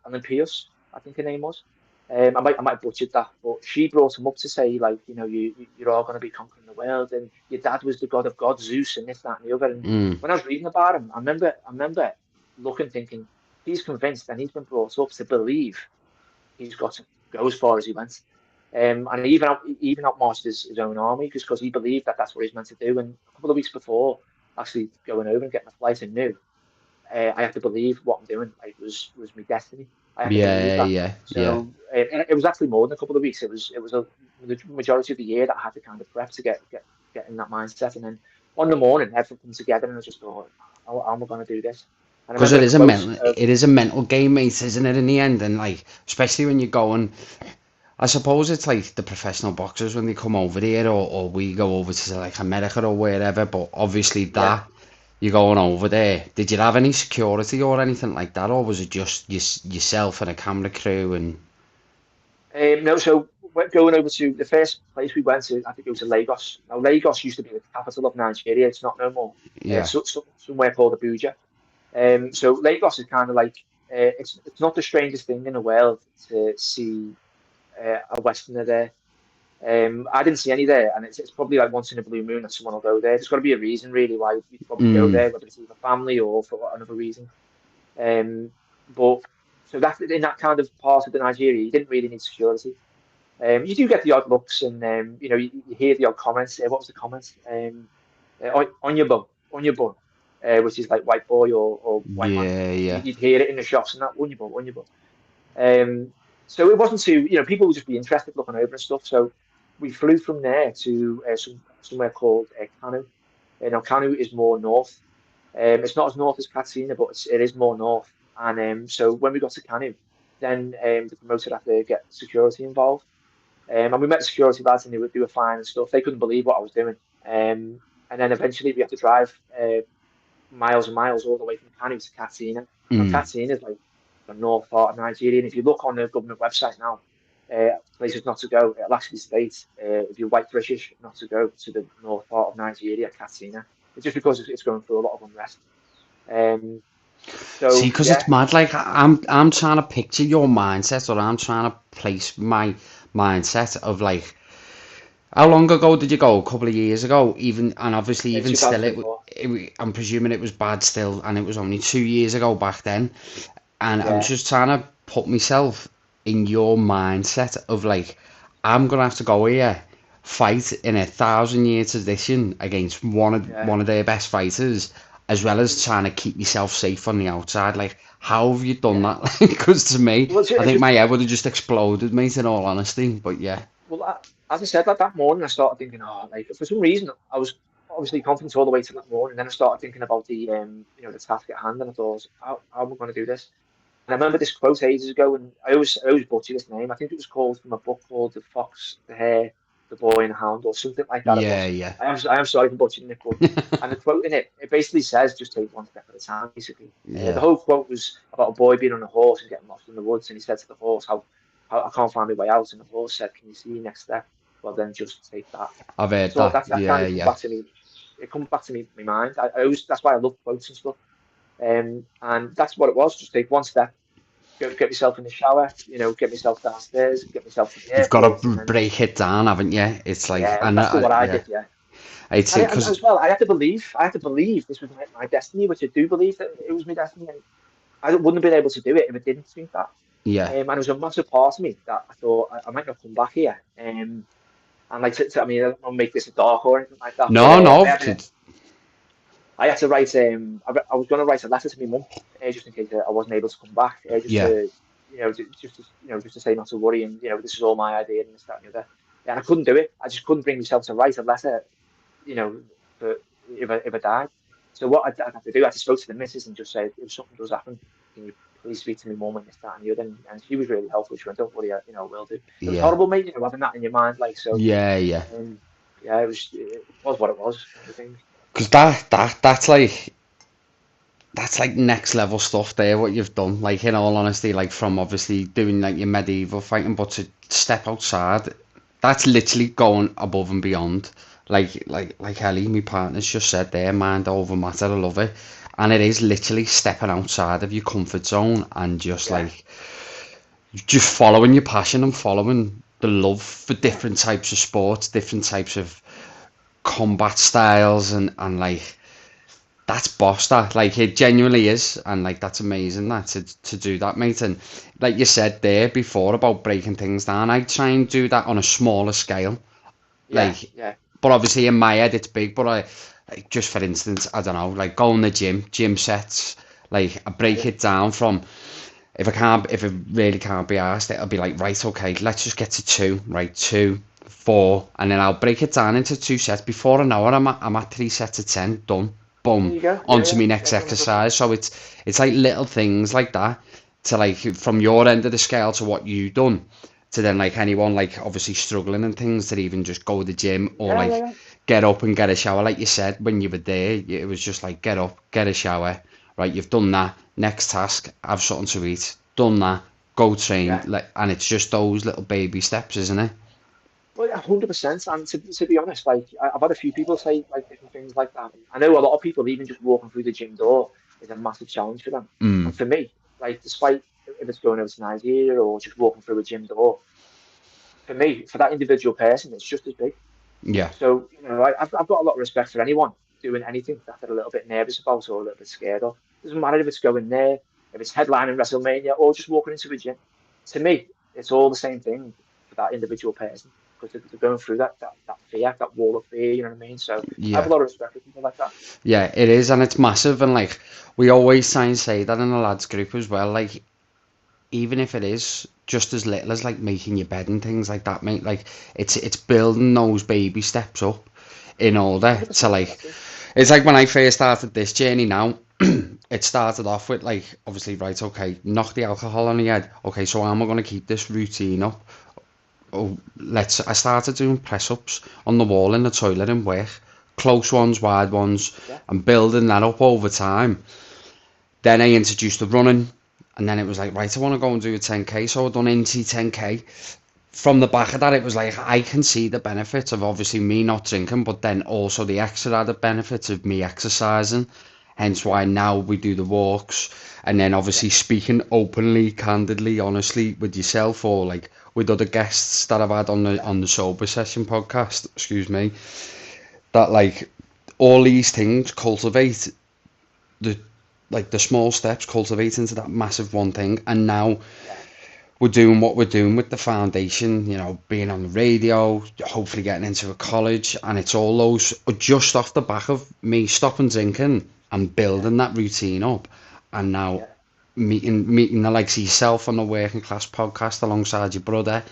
Speaker 2: Olympias, I think her name was. I might have butchered that, but she brought him up to say, like, you're all going to be conquering the world, and your dad was the god of gods, Zeus, and this, that, and the other. And
Speaker 1: Mm.
Speaker 2: when I was reading about him, I remember looking, thinking, he's convinced, and he's been brought up to believe he's got to go as far as he went. And he even outmarched his own army just because he believed that that's what he's meant to do. And a couple of weeks before actually going over and getting a flight, I knew I have to believe what I'm doing. Like, was my destiny. I have to believe
Speaker 1: Yeah,
Speaker 2: that.
Speaker 1: yeah, yeah.
Speaker 2: So and it was actually more than a couple of weeks. It was the majority of the year that I had to kind of prep to get in that mindset. And then on the morning, everything comes together, and I just thought, how am I going to do this? And I
Speaker 1: Because
Speaker 2: remember
Speaker 1: it
Speaker 2: a
Speaker 1: is a
Speaker 2: quote
Speaker 1: mental,
Speaker 2: of
Speaker 1: it is a mental game, mate, isn't it? In the end, and like, especially when you're going, I suppose it's like the professional boxers when they come over here, or we go over to like America or wherever. But obviously,
Speaker 2: yeah.
Speaker 1: that you're going over there. Did you have any security or anything like that, or was it just yourself and a camera crew? And
Speaker 2: No, so we're going over to the first place we went to. I think it was in Lagos. Now Lagos used to be the capital of Nigeria. It's not no more.
Speaker 1: yeah,
Speaker 2: Somewhere called Abuja. So Lagos is kind of like it's not the strangest thing in the world to see a Westerner there. I didn't see any there, and it's probably like once in a blue moon that someone will go there. There's got to be a reason really why you'd probably go
Speaker 1: mm,
Speaker 2: there, whether it's either family or for another reason. Um, but so that's in that kind of part of the Nigeria, you didn't really need security. You do get the odd looks, and you hear the odd comments. What was the comment? On your bum, on your bum, which is like white boy or white man.
Speaker 1: yeah, yeah,
Speaker 2: You'd hear it in the shops and that on your bum, on your bum. So it wasn't too, people would just be interested looking over and stuff. So we flew from there to somewhere called Kanu. Now Kanu is more north. It's not as north as Katsina, but it is more north. And so when we got to Kanu, then the promoter had to get security involved. And we met the security lads, and they were fine and stuff. They couldn't believe what I was doing. And then eventually we had to drive miles and miles all the way from Kano to Katsina. Now
Speaker 1: mm.
Speaker 2: Katsina is like the north part of Nigeria, and if you look on the government website now, places not to go, it'll actually state if you're white British not to go to the north part of Nigeria, Katsina. It's just because it's going through a lot of unrest. Um,
Speaker 1: See,
Speaker 2: so
Speaker 1: because it's
Speaker 2: yeah,
Speaker 1: mad. Like I'm trying to picture your mindset, or I'm trying to place my mindset of like, how long ago did you go? A couple of years ago, even, and obviously even still,
Speaker 2: 2024.
Speaker 1: I'm presuming it was bad still, and it was only 2 years ago back then. And I'm
Speaker 2: Yeah,
Speaker 1: just trying to put myself in your mindset of like, I'm gonna have to go here, fight in 1,000 year tradition against
Speaker 2: yeah.
Speaker 1: one of their best fighters, as well as trying to keep yourself safe on the outside. Like, how have you done
Speaker 2: Yeah.
Speaker 1: that? Because to me,
Speaker 2: Well,
Speaker 1: I
Speaker 2: it's
Speaker 1: think
Speaker 2: just
Speaker 1: my head would have just exploded, mate. In all honesty, but yeah,
Speaker 2: well, as I said, like that morning, I started thinking, oh, like for some reason, I was obviously confident all the way to that morning. Then I started thinking about the task at hand, and I thought, how am I going to do this? And I remember this quote ages ago, and I always butcher this name. I think it was called from a book called The Fox, the Hare, the Boy, and the Hound, or something like that. It
Speaker 1: yeah,
Speaker 2: was.
Speaker 1: yeah,
Speaker 2: I am sorry for butchering it, but and the quote in it basically says, just take one step at a time. Basically, the
Speaker 1: yeah.
Speaker 2: whole quote was about a boy being on a horse and getting lost in the woods, and he said to the horse, how I can't find my way out, and the horse said, "Can you see your next step? Well, then just take that."
Speaker 1: I've
Speaker 2: And I
Speaker 1: heard
Speaker 2: thought
Speaker 1: that.
Speaker 2: that kind
Speaker 1: Yeah,
Speaker 2: of come
Speaker 1: yeah.
Speaker 2: back to me. It comes back to me, my mind. I always that's why I love quotes and stuff. And that's what it was. Just take one step, get myself in the shower, get myself downstairs, get myself to the
Speaker 1: You've got
Speaker 2: airport,
Speaker 1: to
Speaker 2: and then
Speaker 1: break it down, haven't you? It's like,
Speaker 2: yeah, that's what I
Speaker 1: yeah,
Speaker 2: did. Yeah,
Speaker 1: I'd say
Speaker 2: and
Speaker 1: because
Speaker 2: as well, I had to believe this was my destiny, which I do believe that it was my destiny, and I wouldn't have been able to do it if I didn't think that.
Speaker 1: yeah.
Speaker 2: And it was a massive part of me that I thought I might not come back here. And like, I mean, I don't want to make this a dark or anything like that, but
Speaker 1: No, no.
Speaker 2: I had to write. I was going to write a letter to my mum, just in case I wasn't able to come back, just
Speaker 1: Yeah,
Speaker 2: to. just to say not to worry, and this is all my idea and this, that, and the other. Yeah, and I couldn't do it. I just couldn't bring myself to write a letter, you know, for if I died. So what I'd have to do, I just spoke to the missus and just said, if something does happen, can you please speak to me mom and this, that, and the other. And she was really helpful. She went, don't worry, will do. It was
Speaker 1: Yeah.
Speaker 2: horrible, mate, having that in your mind, like so.
Speaker 1: Yeah, yeah.
Speaker 2: Yeah, it was what it was, kind of thing.
Speaker 1: Because that's like next level stuff there, what you've done. Like, in all honesty, like, from obviously doing like your medieval fighting, but to step outside, that's literally going above and beyond. Like Ellie, my partner's just said there, mind over matter. I love it, and it is literally stepping outside of your comfort zone and
Speaker 2: Yeah,
Speaker 1: just following your passion and following the love for
Speaker 2: yeah,
Speaker 1: different types of sports, different types of combat styles, and like that's boss, that, like, it genuinely is, and like that's amazing, that to do that, mate. And like you said there before about breaking things down, I try and do that on a smaller scale,
Speaker 2: yeah,
Speaker 1: like,
Speaker 2: yeah,
Speaker 1: but obviously in my head it's big. But I, like, just for instance, I don't know, like going to the gym sets, like I
Speaker 2: yeah,
Speaker 1: break
Speaker 2: yeah,
Speaker 1: it down from, if it really can't be asked, it'll be like, right, okay, let's just get to two, right, two, four, and then I'll break it down into two sets. Before I know it, I'm at 3 sets of 10, done,
Speaker 2: there
Speaker 1: boom,
Speaker 2: you go. Yeah,
Speaker 1: onto
Speaker 2: yeah,
Speaker 1: my
Speaker 2: yeah,
Speaker 1: next
Speaker 2: done and dusted.
Speaker 1: exercise. So it's like little things like that, to like, from your end of the scale to what you done, to then like anyone like obviously struggling and things, to even just go to the gym, or
Speaker 2: Yeah, yeah,
Speaker 1: like
Speaker 2: yeah,
Speaker 1: get up and get a shower. Like you said when you were there, it was just like, get up, get a shower, right, you've done that, next task, have something to eat, done that, go train,
Speaker 2: yeah.
Speaker 1: like, and it's just those little baby steps, isn't it?
Speaker 2: Well, 100%. And to be honest, like I've had a few people say like different things like that. I know a lot of people, even just walking through the gym door is a massive challenge for them.
Speaker 1: Mm,
Speaker 2: And for me, like despite if it's going over to Nigeria or just walking through a gym door, for me, for that individual person, it's just as big.
Speaker 1: yeah,
Speaker 2: So, I've got a lot of respect for anyone doing anything that they're a little bit nervous about or a little bit scared of. Doesn't matter if it's going there, if it's headlining WrestleMania or just walking into a gym. To me, it's all the same thing for that individual person because they're going through that fear, that wall of fear, you know what I mean? So I have a
Speaker 1: yeah,
Speaker 2: lot of respect for people like that.
Speaker 1: yeah, it is, and it's massive. And like, we always try and say that in the lads group as well, like, even if it is just as little as like making your bed and things like that, mate, like, it's building those baby steps up in order to
Speaker 2: 100%,
Speaker 1: like,
Speaker 2: that's it.
Speaker 1: it's like when I first started this journey now, it started off with like, obviously, right, okay, knock the alcohol on the head, okay, so how am I going to keep this routine up? Oh, I started doing press ups on the wall in the toilet in work, close ones, wide ones,
Speaker 2: Yeah,
Speaker 1: and building that up over time. Then I introduced the running, and then it was like, right, I want to go and do a 10k, so I done NT 10k. From the back of that, it was like, I can see the benefits of obviously me not drinking, but then also the extra added benefits of me exercising. Hence
Speaker 2: yeah,
Speaker 1: why now we do the walks, and then
Speaker 2: yeah,
Speaker 1: obviously speaking openly, candidly, honestly with yourself, or like with other guests that I've had
Speaker 2: yeah.
Speaker 1: on the sober session podcast. Excuse me. That like all these things cultivate the, like, the small steps cultivate into that massive one thing, and now
Speaker 2: Yeah.
Speaker 1: we're doing what we're doing with the foundation, being on the radio, hopefully getting into a college, and it's all those just off the back of me stopping drinking and
Speaker 2: Yeah,
Speaker 1: building that routine up, and now
Speaker 2: yeah.
Speaker 1: meeting the likes of yourself on the Working Class podcast alongside your brother,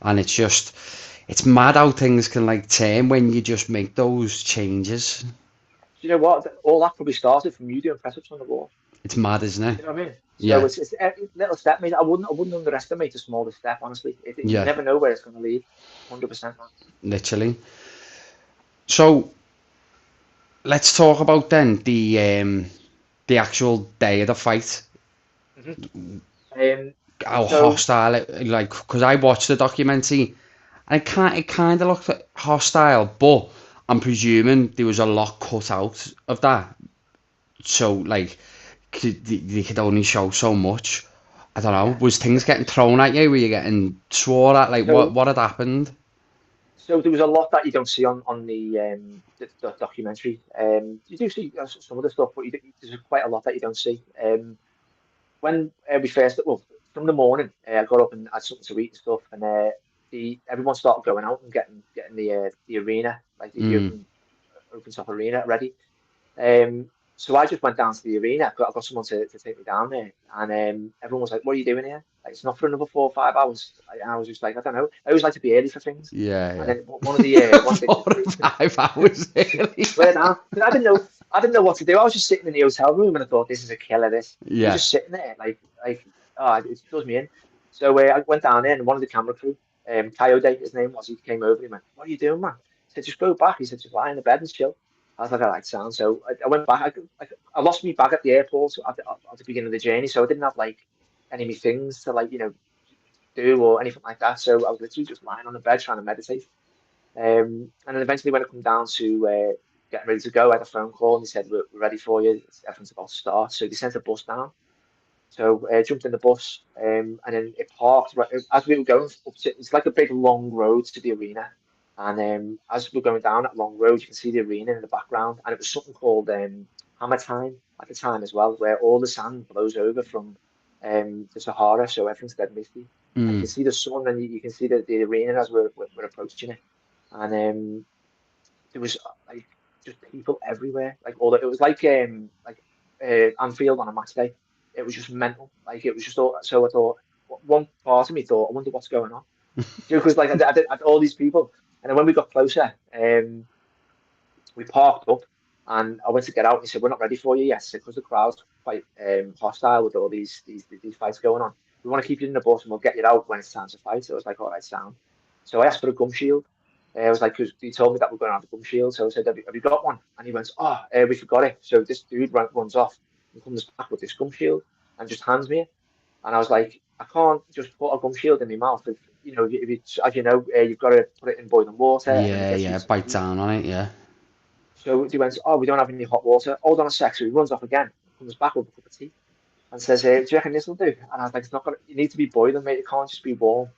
Speaker 1: and it's mad how things can like turn when you just make those changes.
Speaker 2: Do you know what? All that probably started from you doing press ups on the wall.
Speaker 1: It's mad, isn't it?
Speaker 2: You know what I mean? So
Speaker 1: Yeah,
Speaker 2: it's a little step. I mean, I wouldn't underestimate the smallest step. Honestly, you
Speaker 1: yeah,
Speaker 2: never know where it's going to lead. 100%. Man.
Speaker 1: literally. So let's talk about then the actual day of the fight.
Speaker 2: Hmm. Um.
Speaker 1: How
Speaker 2: So
Speaker 1: hostile like, because I watched the documentary, and it kind of looked hostile, but I'm presuming there was a lot cut out of that, so like, they could only show so much. I don't know,
Speaker 2: yeah.
Speaker 1: was things getting thrown at you, were you getting swore at, like, what
Speaker 2: So
Speaker 1: what had happened?
Speaker 2: there was a lot that you don't see on the documentary. You do see some of the stuff, but there's quite a lot that you don't see. When we first, well, from the morning, I got up and had something to eat and stuff, and the everyone started going out and getting the arena, like the
Speaker 1: Mm,
Speaker 2: open top arena ready. Um, So I just went down to the arena. I got someone to take me down there, and everyone was like, "What are you doing here? Like, it's not for another 4 or 5 hours." And I was just like, "I don't know. I always like to be early for things."
Speaker 1: Yeah,
Speaker 2: And
Speaker 1: yeah.
Speaker 2: then one of the
Speaker 1: 4 or 5 hours early.
Speaker 2: swear down, 'cause I didn't know what to do. I was just sitting in the hotel room and I thought, "This is a killer." This you're
Speaker 1: Yeah.
Speaker 2: just sitting there oh, it does me in. So I went down there and one of the camera crew, Coyote, his name was, he came over. He went, "What are you doing, man?" I said, "Just go back." He said, "Just lie in the bed and chill." I was like, "All right, sound." So I went back. I lost my bag at the airport at the beginning of the journey, so I didn't have like any of my things to do or anything like that. So I was literally just lying on the bed trying to meditate. And then eventually, when it come down to getting ready to go, I had a phone call and they said, "We're ready for you. Everything's about to start." So they sent a bus down. So jumped in the bus, and then it parked right as we were going up to. It's like a big long road to the arena, and as we're going down that long road, you can see the arena in the background, and it was something called Hammer Time at the time as well, where all the sand blows over from the Sahara, so everything's dead misty, and you
Speaker 1: Mm.
Speaker 2: can see the sun, and you can see the arena as we're approaching it, and there was like just people everywhere. It was like Anfield on a match day. It was just mental. Like it was just all. So I thought one part of me thought, I wonder what's going on. Because like I had all these people, and then when we got closer, we parked up, and I went to get out. And he said, "We're not ready for you yet," because the crowd's quite hostile with all these fights going on. "We want to keep you in the bus, and we'll get you out when it's time to fight." So I was like, "All right, sound." So I asked for a gum shield. I was like, because he told me that we're going to have a gum shield. So I said, have you got one? And he went, "Oh, we forgot it." So this dude runs off and comes back with this gum shield and just hands me it. And I was like, I can't just put a gum shield in my mouth. If it's, as you know, you've got to put it in boiling water and then it
Speaker 1: Yeah,
Speaker 2: gets
Speaker 1: yeah.
Speaker 2: heated up.
Speaker 1: Bite down on it. Yeah.
Speaker 2: So he went, "Oh, we don't have any hot water. Hold on a sec." So he runs off again, comes back with a cup of tea, and says, "Do you reckon this will do?" And I was like, "It's not gonna. You need to be boiling, mate. It can't just be warm."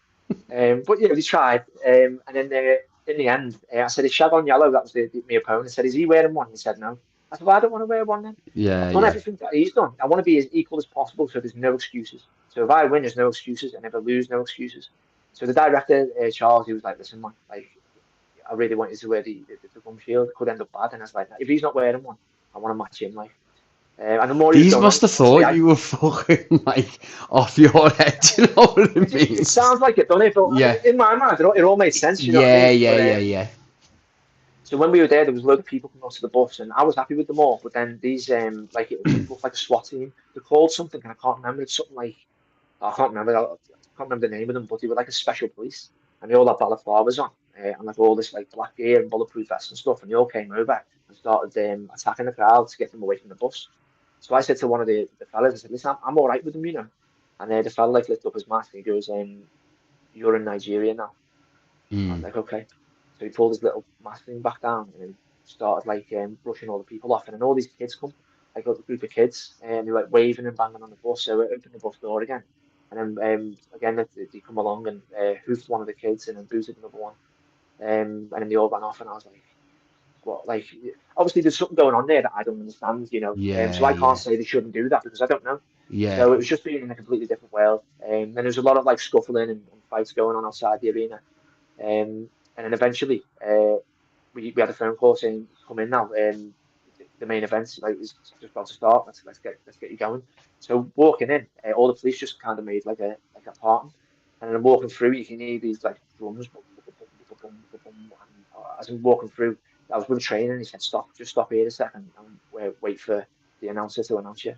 Speaker 2: But we tried. And then in the end, I said, "Is Shag on yellow?" That was my opponent. I said, "Is he wearing one?" He said, "No." I said, "Well, I don't want to wear one then.
Speaker 1: Yeah,
Speaker 2: I've done
Speaker 1: yeah.
Speaker 2: everything that he's done. I want to be as equal as possible, so there's no excuses. So if I win, there's no excuses, and if I lose, no excuses." So the director, Charles, he was like, "Listen, man, like I really want you to wear the gum shield. It could end up bad." And I was like, "If he's not wearing one, I want to match him." And the more he was
Speaker 1: These
Speaker 2: going
Speaker 1: must
Speaker 2: on,
Speaker 1: have
Speaker 2: obviously,
Speaker 1: thought you were fucking like off your head. You know what it
Speaker 2: it
Speaker 1: means?
Speaker 2: sounds like it, doesn't it? But
Speaker 1: Yeah.
Speaker 2: in my mind, it all made sense. You know what I
Speaker 1: Yeah,
Speaker 2: mean?
Speaker 1: yeah,
Speaker 2: But
Speaker 1: yeah, yeah.
Speaker 2: so when we were there was a load of people coming onto the bus, and I was happy with them all. But then these it looked like a SWAT team. They're called something, and I can't remember. It's something like I can't remember the name of them, but they were like a special police, and they all had balaclavas on, and like all this like black gear and bulletproof vests and stuff, and they all came over and started attacking the crowd to get them away from the bus. So I said to one of the fellas, I said, "Listen, I'm all right with them, you know." And the fella like lifted up his mask and he goes, "You're in Nigeria now." I was
Speaker 1: Mm.
Speaker 2: like, "Okay." So he pulled his little mask thing back down and then started brushing all the people off, and then all these kids come, like a group of kids, and they were like waving and banging on the bus. So I opened the bus door again, and then again they come along and hoofed one of the kids and then booted another one, and then they all ran off, and I was like, "What?" Like, obviously there's something going on there that I don't understand, you know. So
Speaker 1: Yeah,
Speaker 2: I can't
Speaker 1: yeah.
Speaker 2: say they shouldn't do that because I don't know.
Speaker 1: Yeah.
Speaker 2: So it was just being in a completely different world. And then there's a lot of like scuffling and fights going on outside the arena. And then eventually, we had a phone call saying, "Come in now. The main event is just about to start. Let's get you going." So walking in, all the police just kind of made like a pattern, and then walking through, you can hear these like drums, boom, boom, boom, boom, boom, boom, boom, and as I'm walking through, I was with a trainer, and he said, "Stop, just stop here a second, and wait for the announcer to announce you."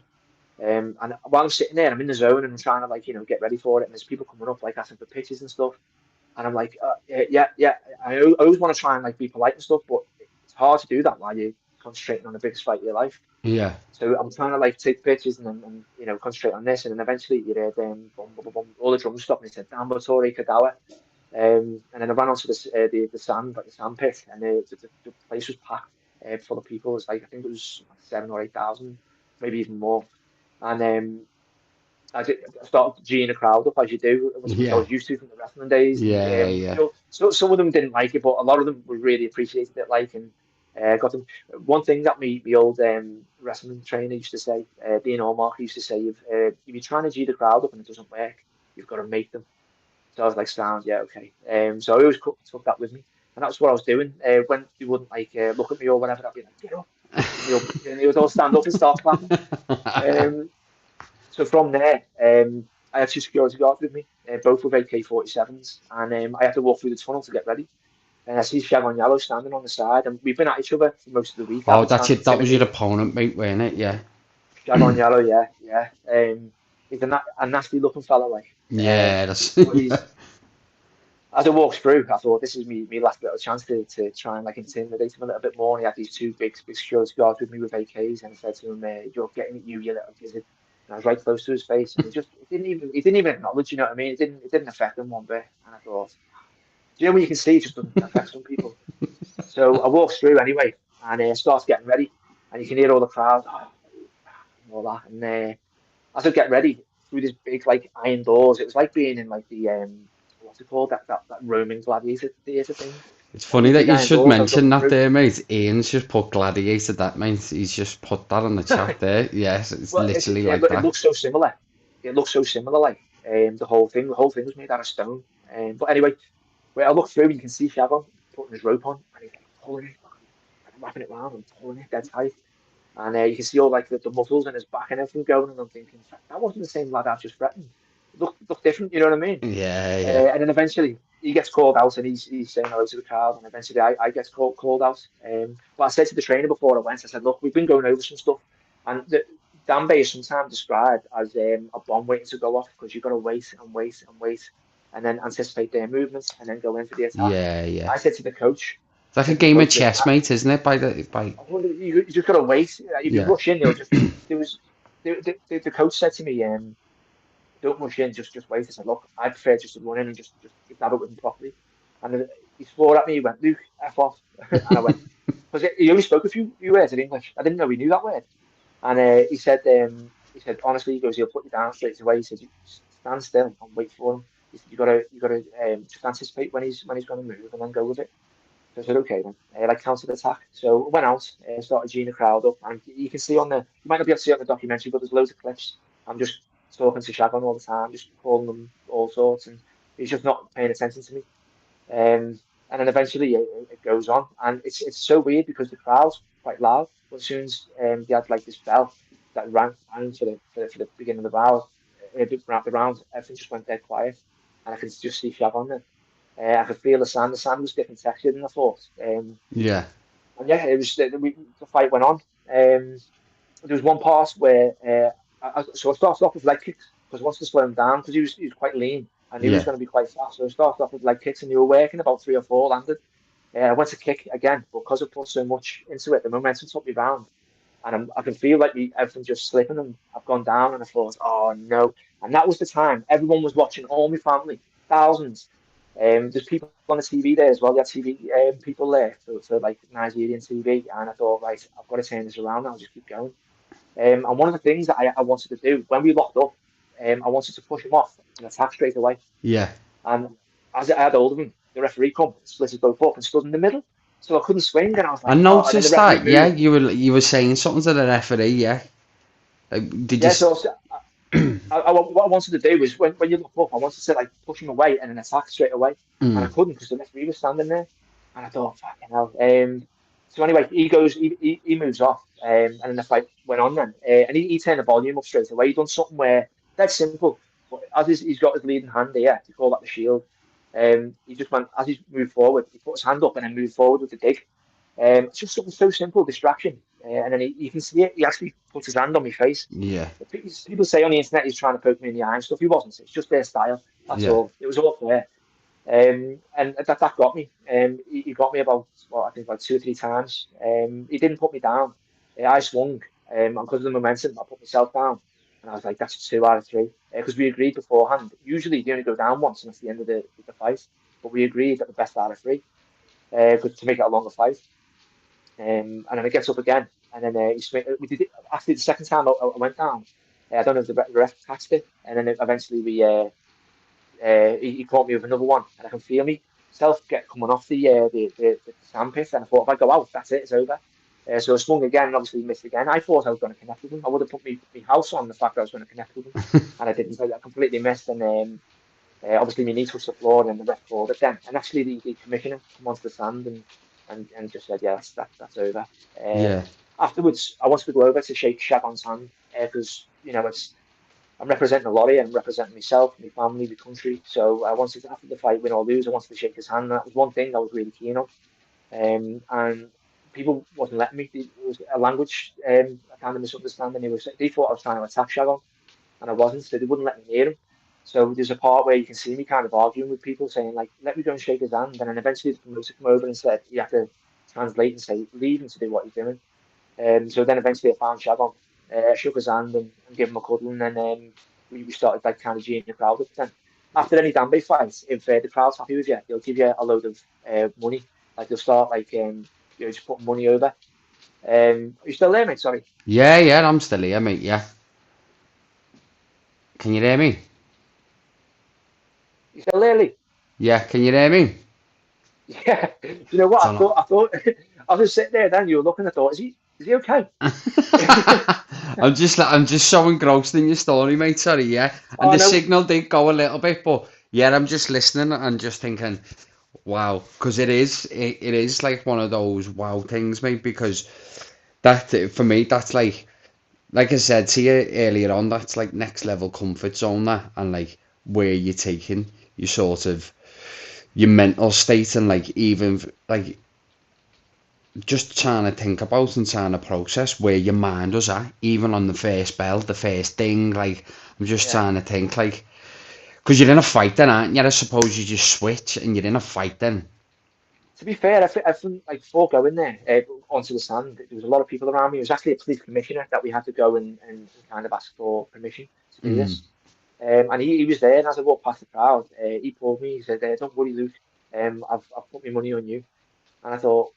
Speaker 2: And while I'm sitting there, I'm in the zone and I'm trying to get ready for it, and there's people coming up like asking for pictures and stuff. And I'm like, yeah, yeah, yeah. I always want to try and like be polite and stuff, but it's hard to do that while you're concentrating on the biggest fight of your life.
Speaker 1: Yeah.
Speaker 2: So I'm trying to like take pictures and concentrate on this, and then eventually you hear boom, boom, boom, boom, all the drums stop, and he said, "Dan Bature Kudawa." And then I ran onto the sand, like the sand pit, and the place was packed full of people. It was like I think it was like 7 or 8 thousand, maybe even more. And I started G'ing the crowd up as you do, which I
Speaker 1: Yeah.
Speaker 2: was used to from the wrestling days. And
Speaker 1: Yeah, yeah.
Speaker 2: so some of them didn't like it, but a lot of them were really appreciated it. And got them. One thing that me old wrestling trainer used to say, Dean Allmark used to say, if you're trying to G the crowd up and it doesn't work, you've got to make them. So I was like, "Sound, yeah, okay." So I always took that with me. And that's what I was doing. When they wouldn't look at me or whatever, I'd be like, get up. And they would all stand up and start clapping. Um, so from there, I had two security guards with me, both with AK-47s, and I had to walk through the tunnel to get ready. And I see Shag on Yellow standing on the side, and we've been at each other for most of the week. I've
Speaker 1: Oh,
Speaker 2: been
Speaker 1: that's
Speaker 2: trying to
Speaker 1: it. That was your
Speaker 2: intimidate
Speaker 1: opponent, mate, weren't it? Yeah.
Speaker 2: Shag on Yellow, yeah, yeah. He's a nasty looking fella, like.
Speaker 1: Yeah, that's
Speaker 2: But
Speaker 1: yeah.
Speaker 2: as I walked through, I thought this is me last little chance to try and like intimidate him a little bit more. And he had these two big security guards with me with AKs, and I said to him, "You're getting at you little gizzard." And I was right close to his face, and he didn't even acknowledge. You know what I mean? It didn't affect him one bit. And I thought, do you know when you can see it just doesn't affect some people? So I walked through anyway, and started getting ready, and you can hear all the crowd, and all that. And as I get ready through this big like iron doors, it was like being in like the what's it called, that Roman gladiator theatre thing.
Speaker 1: It's
Speaker 2: Like
Speaker 1: funny
Speaker 2: these
Speaker 1: that
Speaker 2: big
Speaker 1: you
Speaker 2: iron
Speaker 1: should
Speaker 2: doors I was
Speaker 1: mention
Speaker 2: looking
Speaker 1: that
Speaker 2: through.
Speaker 1: there, mate. Ian's just put Gladiator, that, mate. He's just put that on the chat there. Yes, it's
Speaker 2: Well,
Speaker 1: literally like
Speaker 2: it
Speaker 1: that.
Speaker 2: looks so similar. It looks so similar, like the whole thing was made out of stone. But anyway, where I look through, and you can see Shavon putting his rope on, and he's like pulling it, like, wrapping it round and pulling it dead tight. And you can see all like the muscles in his back and everything going. And I'm thinking, that wasn't the same lad I've just threatened. Look different, you know what I mean?
Speaker 1: Yeah, yeah.
Speaker 2: And then eventually he gets called out, and he's saying hello to the crowd. And eventually I get called out. But I said to the trainer before I went, I said, look, we've been going over some stuff. And Danbay is sometimes described as a bomb waiting to go off, because you've got to wait and wait and wait and then anticipate their movements and then go in for the attack.
Speaker 1: Yeah, yeah.
Speaker 2: I said to the coach,
Speaker 1: It's like a game of chess, mate, isn't it? By
Speaker 2: I wonder, you just got to wait. If you
Speaker 1: yeah.
Speaker 2: rush in, they'll just. There was the coach said to me, "Don't rush in, just wait." I said, "Look, I prefer just to run in and just have it with him properly." And then he swore at me. He went, "Luke, f off," and I went, because he only spoke a few words in English. I didn't know he knew that word. And he said, honestly, he goes, he'll put you down straight away. He said, you stand still and wait for him. He said, you gotta just anticipate when he's going to move and then go with it. So I said, okay then, like counter attack. So I went out, started geeing the crowd up, and you can see you might not be able to see it on the documentary, but there's loads of clips. I'm just talking to Shagon all the time, just calling them all sorts, and he's just not paying attention to me. And then eventually it goes on, and it's so weird because the crowd's quite loud. But as soon as they had like this bell that rang for the beginning of the round, the round, everything just went dead quiet, and I could just see Shagon there. I could feel the sand. The sand was different texture than I thought.
Speaker 1: Yeah.
Speaker 2: And yeah, it was the fight went on. There was one part where so I started off with leg kicks because I wanted to slow him down because he was quite lean. I knew he was
Speaker 1: Yeah.
Speaker 2: going to be quite fast, so I started off with leg kicks, and they were working. About three or four landed. I went to kick again, but because I put so much into it, the momentum took me round, and I can feel like everything just slipping, and I've gone down, and I thought, oh no. And that was the time everyone was watching, all my family, thousands. There's people on the TV there as well. They had TV people there for like Nigerian TV, and I thought, right, I've got to turn this around. I'll just keep going. And one of the things that I wanted to do when we locked up, I wanted to push him off and attack straight away.
Speaker 1: Yeah.
Speaker 2: And as I had hold of him, the referee come, split us both up, and stood in the middle. So I couldn't swing, and I was
Speaker 1: I
Speaker 2: like, oh. And then the
Speaker 1: noticed
Speaker 2: referee
Speaker 1: that. Yeah,
Speaker 2: moved.
Speaker 1: you were saying something to the referee. Yeah. Did you?
Speaker 2: Yeah, so what I wanted to do was when you look up, I wanted to like push him away and then attack straight away, and I
Speaker 1: Mm,
Speaker 2: couldn't because the referee was standing there, and I thought, fucking hell. So anyway, he moves off, and then the fight went on then, and he turned the volume up straight away. He done something where that's simple, but as he's got his leading hand here, to call that the shield. He just went as he's moved forward, he put his hand up and then moved forward with the dig. It's just something so simple, distraction, and then you can see it. He actually puts his hand on my face.
Speaker 1: yeah.
Speaker 2: People say on the internet he's trying to poke me in the eye and stuff. He wasn't. It's just their style. That's
Speaker 1: Yeah.
Speaker 2: all. It was all fair. And that got me. He got me about, well, I think about two or three times. He didn't put me down. I swung, and because of the momentum, I put myself down. And I was like, that's a 2 out of 3. Because we agreed beforehand. Usually you only go down once, and that's the end of the fight. But we agreed that the best out of 3, to make it a longer fight. And then it gets up again, and then we did it after the second time I went down. I don't know if the ref catched it, and then eventually he caught me with another one, and I can feel myself get coming off the sandpit, and I thought if I go out, that's it, it's over. So I swung again, and obviously missed again. I thought I was going to connect with him. I would have put me house on the fact that I was going to connect with him, and I didn't. I completely missed, and Obviously, my knee touched the floor, and the ref called it then. And actually, the commissioner come onto the stand and just said, yeah, that's over.
Speaker 1: Yeah.
Speaker 2: Afterwards, I wanted to go over to shake Shagon's hand because it's I'm representing a lot here. I'm representing myself, my family, my country. So I wanted to, after the fight, win or lose, I wanted to shake his hand. And that was one thing I was really keen on. And people wasn't letting me. It was a language, a kind of misunderstanding. They thought I was trying to attack Shagon, and I wasn't. So they wouldn't let me near him. So there's a part where you can see me kind of arguing with people, saying like, "Let me go and shake his hand." And then eventually the promoter come over and said, "You have to translate and say, leave him to do what he's doing." So then eventually I found Shagon, shook his hand and gave him a cuddle, and then we started like kind of geeing the crowd up. Then after any Danbe fight, if the crowd's happy with you, they'll give you a load of money. Like they'll start like just putting money over. Are you still there, mate? Sorry,
Speaker 1: Yeah, yeah, I'm still here, mate. Yeah. Can you hear me?
Speaker 2: you still there, Lee?
Speaker 1: Yeah, can you hear me?
Speaker 2: Yeah. You know what?
Speaker 1: It's on.
Speaker 2: I thought I was just sitting there. Then you were looking. I thought, is he okay?
Speaker 1: I'm just so engrossed in your story, mate. Sorry, yeah. And
Speaker 2: Oh
Speaker 1: the
Speaker 2: no.
Speaker 1: signal did go a little bit, but yeah, I'm just listening and just thinking, wow, because it is like one of those wow things, mate. Because that for me, that's like I said to you earlier on, that's like next level comfort zone, that, and like where you're taking your sort of your mental state, and like even like just trying to think about and trying to process where your mind was at, even on the first bell, the first thing. Like, I'm just
Speaker 2: Yeah.
Speaker 1: trying to think, like, because you're in a fight then, aren't you? I suppose you just switch and you're in a fight then.
Speaker 2: To be fair, I think like before going there onto the stand, there was a lot of people around me. It was actually a police commissioner that we had to go and kind of ask for permission to do
Speaker 1: Mm,
Speaker 2: this. And he was there, and as I walked past the crowd, he pulled me. He said, "Don't worry, Luke. I've put my money on you." And I thought,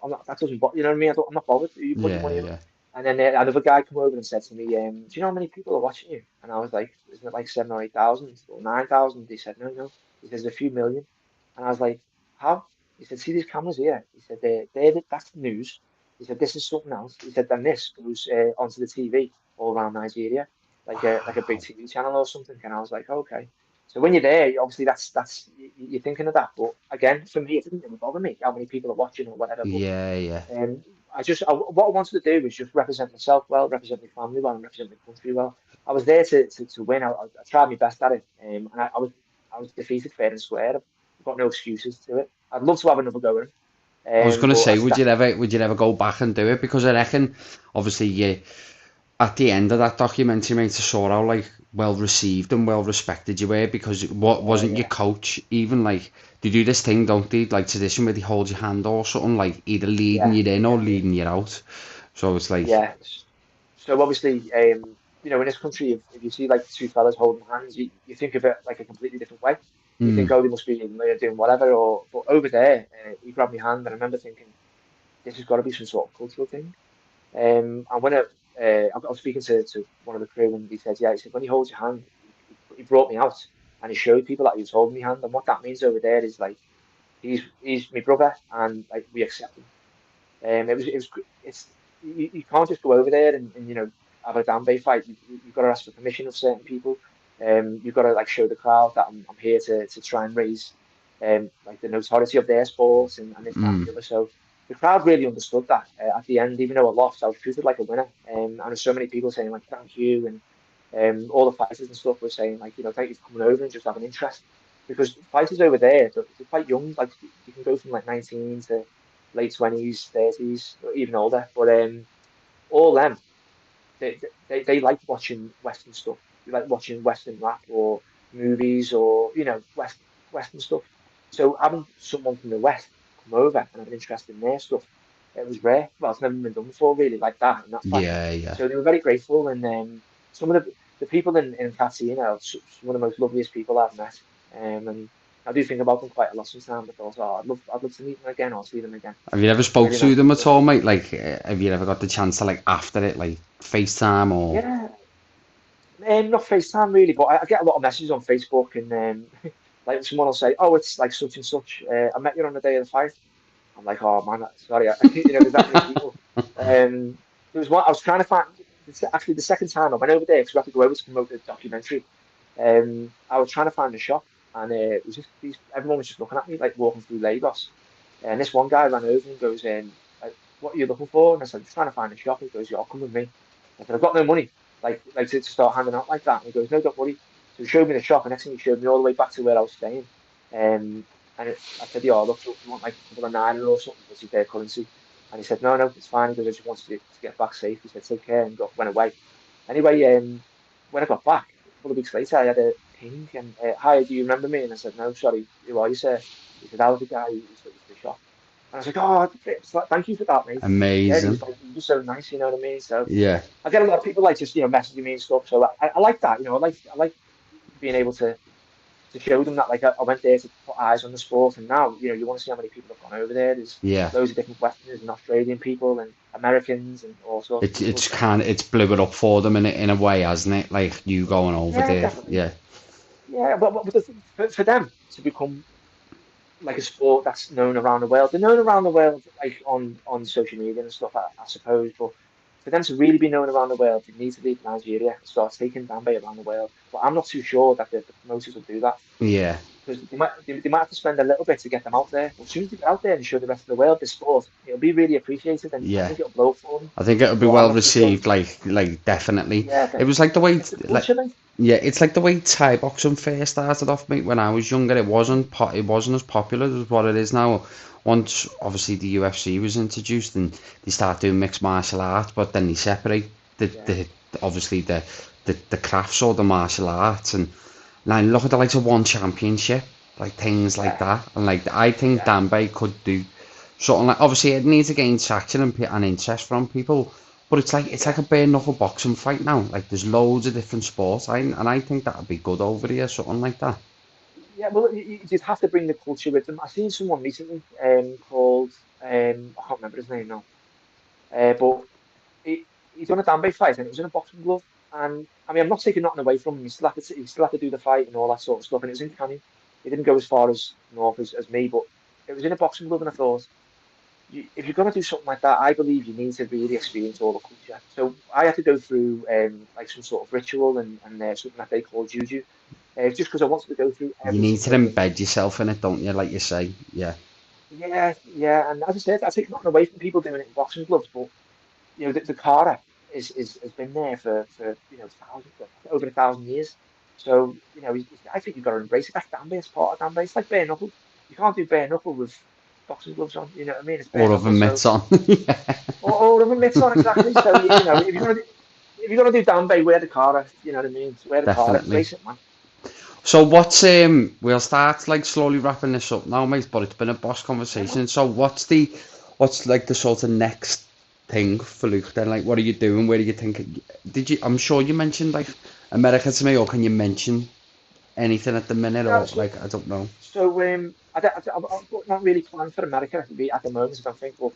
Speaker 2: I'm not, that doesn't bother, you know what I mean? I'm not bothered. You put your
Speaker 1: yeah,
Speaker 2: money on.
Speaker 1: yeah.
Speaker 2: And then another guy come over and said to me, "Do you know how many people are watching you?" And I was like, "Isn't it like 7 or 8,000 or 9,000?" He said, "No, no." He says, "A few million." And I was like, "How?" He said, "See these cameras here?" He said, that's the news." He said, "This is something else." He said, "Then this goes onto the TV all around Nigeria, like a big
Speaker 1: Wow.
Speaker 2: TV channel or something." And I was like, "Okay." So when you're there, obviously you're thinking of that. But again, for me, it didn't really bother me how many people are watching or whatever. But
Speaker 1: Yeah, yeah.
Speaker 2: what I wanted to do was just represent myself well, represent my family well, and represent my country well. I was there to win. I tried my best at it, and I was defeated fair and square. I've got no excuses to it. I'd love to have another go at it,
Speaker 1: I was gonna
Speaker 2: but
Speaker 1: say,
Speaker 2: that's
Speaker 1: would you ever go back and do it? Because I reckon, obviously, you at the end of that documentary, mate, I saw how like well received and well respected you were, because what
Speaker 2: oh
Speaker 1: wasn't your
Speaker 2: yeah,
Speaker 1: coach even like they do this thing, don't they? Like tradition where they hold your hand or something, like either leading
Speaker 2: yeah,
Speaker 1: you in or
Speaker 2: yeah,
Speaker 1: leading you out. So it's like,
Speaker 2: yeah. So obviously, in this country, if you see like two fellas holding hands, you think of it like a completely different way. You think,
Speaker 1: mm,
Speaker 2: oh, they must be doing whatever, but over there, he grabbed my hand, and I remember thinking, this has got to be some sort of cultural thing. And when I was speaking to one of the crew, and he said, yeah, he said, when he holds your hand, he brought me out and he showed people that he was holding my hand. And what that means over there is like, he's my brother and like we accept him. You can't just go over there and have a damn bay fight. You've got to ask for permission of certain people. You've got to like show the crowd that I'm here to try and raise like the notoriety of their sport and this, that, and
Speaker 1: mm,
Speaker 2: the other. So the crowd really understood that at the end, even though I lost, I was treated like a winner. And there's so many people saying like thank you, and all the fighters and stuff were saying like thank you for coming over and just having interest, because fighters over there they're quite young, like you can go from like 19 to late 20s, 30s, or even older. But all them, they like watching Western stuff. They like watching Western rap or movies or Western stuff. So having someone from the West come over and have an interest in their stuff, it was rare. Well, it's never been done before, really, like that in that fashion.
Speaker 1: yeah, yeah.
Speaker 2: So they were very grateful, and some of the people in Katsina are some of the most loveliest people I've met. And I do think about them quite a lot sometimes. I thought, oh, I'd love to meet them again or see them again.
Speaker 1: Have you ever spoke
Speaker 2: Really
Speaker 1: to
Speaker 2: nice
Speaker 1: them at
Speaker 2: people.
Speaker 1: all, mate? Like, have you ever got the chance to like after it, like FaceTime or?
Speaker 2: Yeah, not FaceTime really, but I get a lot of messages on Facebook, and like someone will say, "Oh, it's like such and such. I met you on the day of the fight." I'm like, "Oh man, sorry." There's that many people. There was one I was trying to find. Actually, the second time I went over there because we had to go over to promote the documentary. I was trying to find a shop, and it was just everyone was just looking at me like walking through Lagos. And this one guy ran over and goes, like, "What are you looking for?" And I said, "I'm just trying to find a shop." He goes, "Yeah, come with me." I said, "I've got no money, like to start handing out like that." And he goes, "No, don't worry." So he showed me the shop, and next thing he showed me all the way back to where I was staying. I said, "Yeah, look, do you want like a couple of naira or something? This is their currency." And he said, "No, it's fine." He goes, "I just wanted to get back safe." He said, "Take care," and went away. Anyway, when I got back a couple of weeks later, I had a ping and, "Hi, do you remember me?" And I said, "No, sorry, who are you, sir?" He said, "I was the guy who took you to the shop." And I was like, "Oh, thank you for that, mate." Yeah, he
Speaker 1: Amazing.
Speaker 2: was like, he was so nice, you know what I mean? So
Speaker 1: Yeah.
Speaker 2: I get a lot of people like just, messaging me and stuff. So I like that, I like being able to show them that like I went there to put eyes on the sport, and now you want to see how many people have gone over there. There's
Speaker 1: Yeah.
Speaker 2: loads of different Westerners and Australian people and Americans and all sorts of
Speaker 1: It's
Speaker 2: people.
Speaker 1: it's
Speaker 2: So
Speaker 1: kind of it's blew it up for them in a way, hasn't it? Like you going over
Speaker 2: yeah,
Speaker 1: there.
Speaker 2: definitely.
Speaker 1: Yeah.
Speaker 2: Yeah, but for them to become like a sport that's known around the world. They're known around the world, like on social media and stuff, I suppose. But for them to really be known around the world, they need to leave Nigeria and start taking Dambe around the world. But I'm not too sure that the promoters will do that
Speaker 1: Yeah.
Speaker 2: because they might have to spend a little bit to get them out there. But as soon as they get out there and show the rest of the world this sport, it'll be really appreciated, and I
Speaker 1: Yeah.
Speaker 2: think it'll blow up for them.
Speaker 1: I think it'll be
Speaker 2: But I'm
Speaker 1: well
Speaker 2: not too sure.
Speaker 1: received. Like definitely.
Speaker 2: Yeah,
Speaker 1: It was like the way
Speaker 2: it's the
Speaker 1: like
Speaker 2: culture, mate.
Speaker 1: yeah, it's like the way Thai boxing first started off, mate. When I was younger, it wasn't as popular as what it is now. Once obviously the UFC was introduced and they start doing mixed martial arts, but then they separate
Speaker 2: Yeah,
Speaker 1: the obviously the crafts or the martial arts, and now look at the likes of one championship, like things like
Speaker 2: yeah,
Speaker 1: that, and like I think
Speaker 2: yeah.
Speaker 1: Danbei could do something like obviously it needs to gain traction and interest from people, but it's like
Speaker 2: Yeah.
Speaker 1: a bare knuckle boxing fight now. Like there's loads of different sports, and I think that would be good over here, something like that.
Speaker 2: Yeah, well, you just have to bring the culture with them. I seen someone recently, called, I can't remember his name now, but he's done a Danbe fight and it was in a boxing glove. And I mean, I'm not taking nothing away from him. He still had to do the fight and all that sort of stuff. And it was in Canning. He didn't go as far as north as me, but it was in a boxing glove. And I thought, if you're going to do something like that, I believe you need to really experience all the culture. So I had to go through, like some sort of ritual and something that they call juju, just because I wanted to go through
Speaker 1: You
Speaker 2: every
Speaker 1: need to
Speaker 2: single thing.
Speaker 1: embed yourself in it, don't you? Like you say, yeah.
Speaker 2: Yeah, yeah, and as I said, I take nothing away from people doing it in boxing gloves, but the kara is has been there for thousands, over 1,000 years. So I think you've got to embrace it. That's Danbe. It's part of Danbe. It's like bare knuckle. You can't do bare knuckle with boxing gloves on. You know what I mean? It's bare
Speaker 1: Or
Speaker 2: knuckle.
Speaker 1: other
Speaker 2: So
Speaker 1: mitts on. Yeah,
Speaker 2: or of mitts on exactly. So if you're gonna do Danbe, wear the kara. You know what I mean? Wear the kara.
Speaker 1: definitely.
Speaker 2: Embrace it, man.
Speaker 1: So what's we'll start like slowly wrapping this up now, mate, but it's been a boss
Speaker 2: Yeah, man.
Speaker 1: conversation. So what's like the sort of next thing for Luke then? Like what are you doing? Where do you think I'm sure you mentioned like America to me, or can you mention anything at the minute,
Speaker 2: Yeah.
Speaker 1: or
Speaker 2: So
Speaker 1: like I don't know.
Speaker 2: so I'm not really planning for America to be at the moment. I don't think, but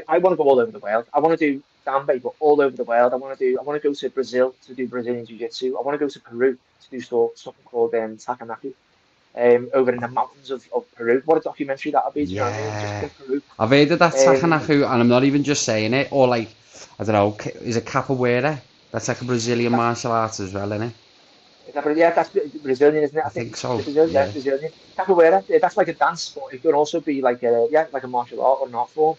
Speaker 2: I want to go all over the world. I want to do Danbe, but all over the world. I want to go to Brazil to do Brazilian Jiu-Jitsu. I want to go to Peru to do something called Takanaku, over in the mountains of Peru. What a documentary that'll be, do you know what I mean? Just
Speaker 1: Yeah.
Speaker 2: in Peru.
Speaker 1: I've heard of that
Speaker 2: Um,
Speaker 1: Takanaku, and I'm not even just saying it, or like I don't know, is it capoeira? That's like a Brazilian
Speaker 2: that's
Speaker 1: martial arts as well, isn't it?
Speaker 2: yeah, that's Brazilian, isn't it?
Speaker 1: I
Speaker 2: I think
Speaker 1: think
Speaker 2: is
Speaker 1: so.
Speaker 2: it Brazilian? Yeah,
Speaker 1: Yeah.
Speaker 2: Brazilian. Capoeira, yeah, that's like a dance, but it can also be like a martial art or an art form.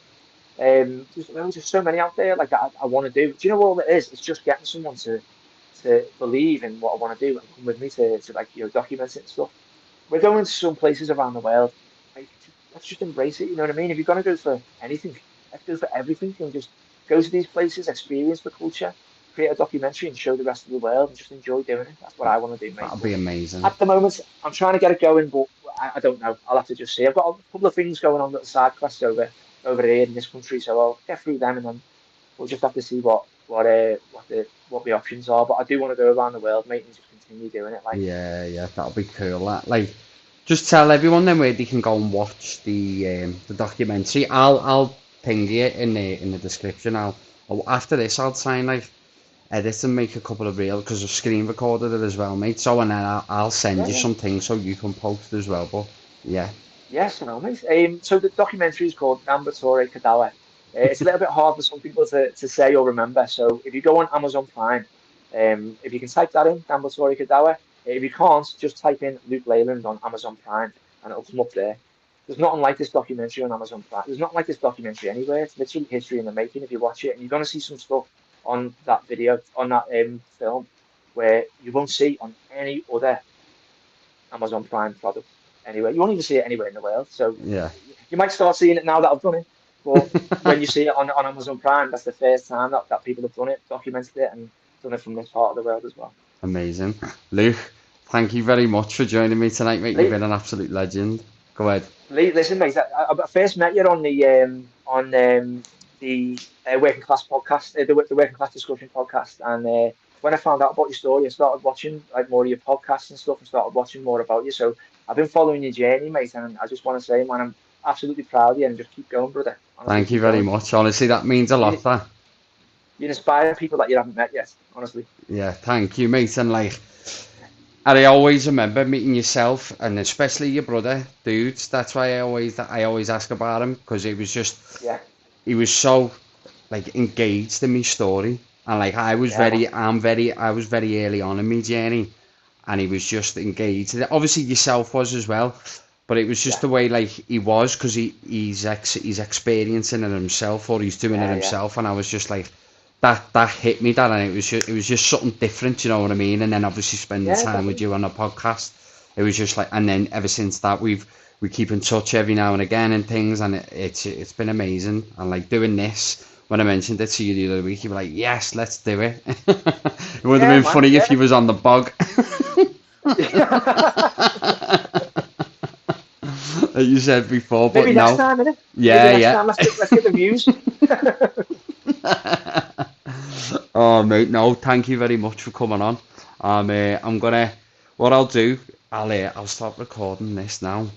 Speaker 2: There's just so many out there like that I want to do. Do you know all it is? It's just getting someone to believe in what I want to do and come with me to like document it and stuff. We're going to some places around the world. Like, let's just embrace it. You know what I mean? If you're gonna go for anything, let's go for everything and just go to these places, experience the culture, create a documentary, and show the rest of the world, and just enjoy doing it. That's what I want to do, mate.
Speaker 1: That'd
Speaker 2: But
Speaker 1: be amazing.
Speaker 2: at the moment, I'm trying to get it going, but I don't know. I'll have to just see. I've got a couple of things going on, little side quests over here in this country, so I'll get through them, and then we'll just have to see what the options are. But I do want to go around the world, mate, and just continue doing it. Like,
Speaker 1: Yeah, yeah, that'll be cool. That like, just tell everyone then where they can go and watch the documentary. I'll ping you in the description. After this I'll try and like edit and make a couple of reels because I've screen recorded it as well, mate. So and then I'll send
Speaker 2: yeah,
Speaker 1: you
Speaker 2: yeah.
Speaker 1: some things so you can post as well. But yeah,
Speaker 2: Yes, no, mate. So the documentary is called Bature Kudawa. It's a little bit hard for some people to say or remember. So if you go on Amazon Prime, If you can type that in, Dan Bature Kudawa. If you can't, just type in Luke Leyland on Amazon Prime and it'll come up there. There's nothing like this documentary on Amazon Prime. There's nothing like this documentary anywhere. It's literally history in the making if you watch it. And you're going to see some stuff on that video, on that film, where you won't see on any other Amazon Prime product anywhere. You won't even see it anywhere in the world. So
Speaker 1: Yeah.
Speaker 2: you might start seeing it now that I've done it. But when you see it on Amazon Prime, that's the first time that people have done it, documented it, and done it from this part of the world as well.
Speaker 1: Amazing. Luke, thank you very much for joining me tonight, mate. You've
Speaker 2: Lee,
Speaker 1: been an absolute legend. Go ahead.
Speaker 2: Listen, mate, I first met you on the Working Class podcast, the Working Class Discussion podcast, and when I found out about your story, I started watching like more of your podcasts and stuff, and started watching more about you. So I've been following your journey, mate, and I just want to say, man, I'm absolutely proud of you, and just keep going, brother. Honestly,
Speaker 1: Thank you
Speaker 2: keep
Speaker 1: very
Speaker 2: going.
Speaker 1: much. Honestly, that means a lot,
Speaker 2: You
Speaker 1: that.
Speaker 2: you inspire people that you haven't met yet. Honestly,
Speaker 1: Yeah, thank you, mate. And like, and I always remember meeting yourself and especially your brother, dudes. That's why I always ask about him because
Speaker 2: yeah,
Speaker 1: he was so like engaged in my story. And like
Speaker 2: yeah, man,
Speaker 1: I was very early on in my journey, and he was just engaged. Obviously, yourself was as well, but it was just
Speaker 2: yeah,
Speaker 1: the way like he was because he's experiencing it himself or he's doing it
Speaker 2: yeah, yeah,
Speaker 1: himself, and I was just like that hit me that, and it was just something different, you know what I mean? And then obviously spending
Speaker 2: yeah,
Speaker 1: time with
Speaker 2: definitely.
Speaker 1: you on the podcast, it was just like, and then ever since that we keep in touch every now and again and things, and it's been amazing. And like doing this. When I mentioned it to you the other week, you were like, "Yes, let's do it." It would have
Speaker 2: Yeah,
Speaker 1: been
Speaker 2: man,
Speaker 1: funny if
Speaker 2: yeah.
Speaker 1: you was on the bog. That you said before, but
Speaker 2: Maybe next
Speaker 1: no.
Speaker 2: time, innit? Maybe
Speaker 1: Yeah,
Speaker 2: next
Speaker 1: yeah.
Speaker 2: time. Let's get the views.
Speaker 1: Oh, mate, no, thank you very much for coming on. I'm gonna, what I'll do, I'll stop recording this now.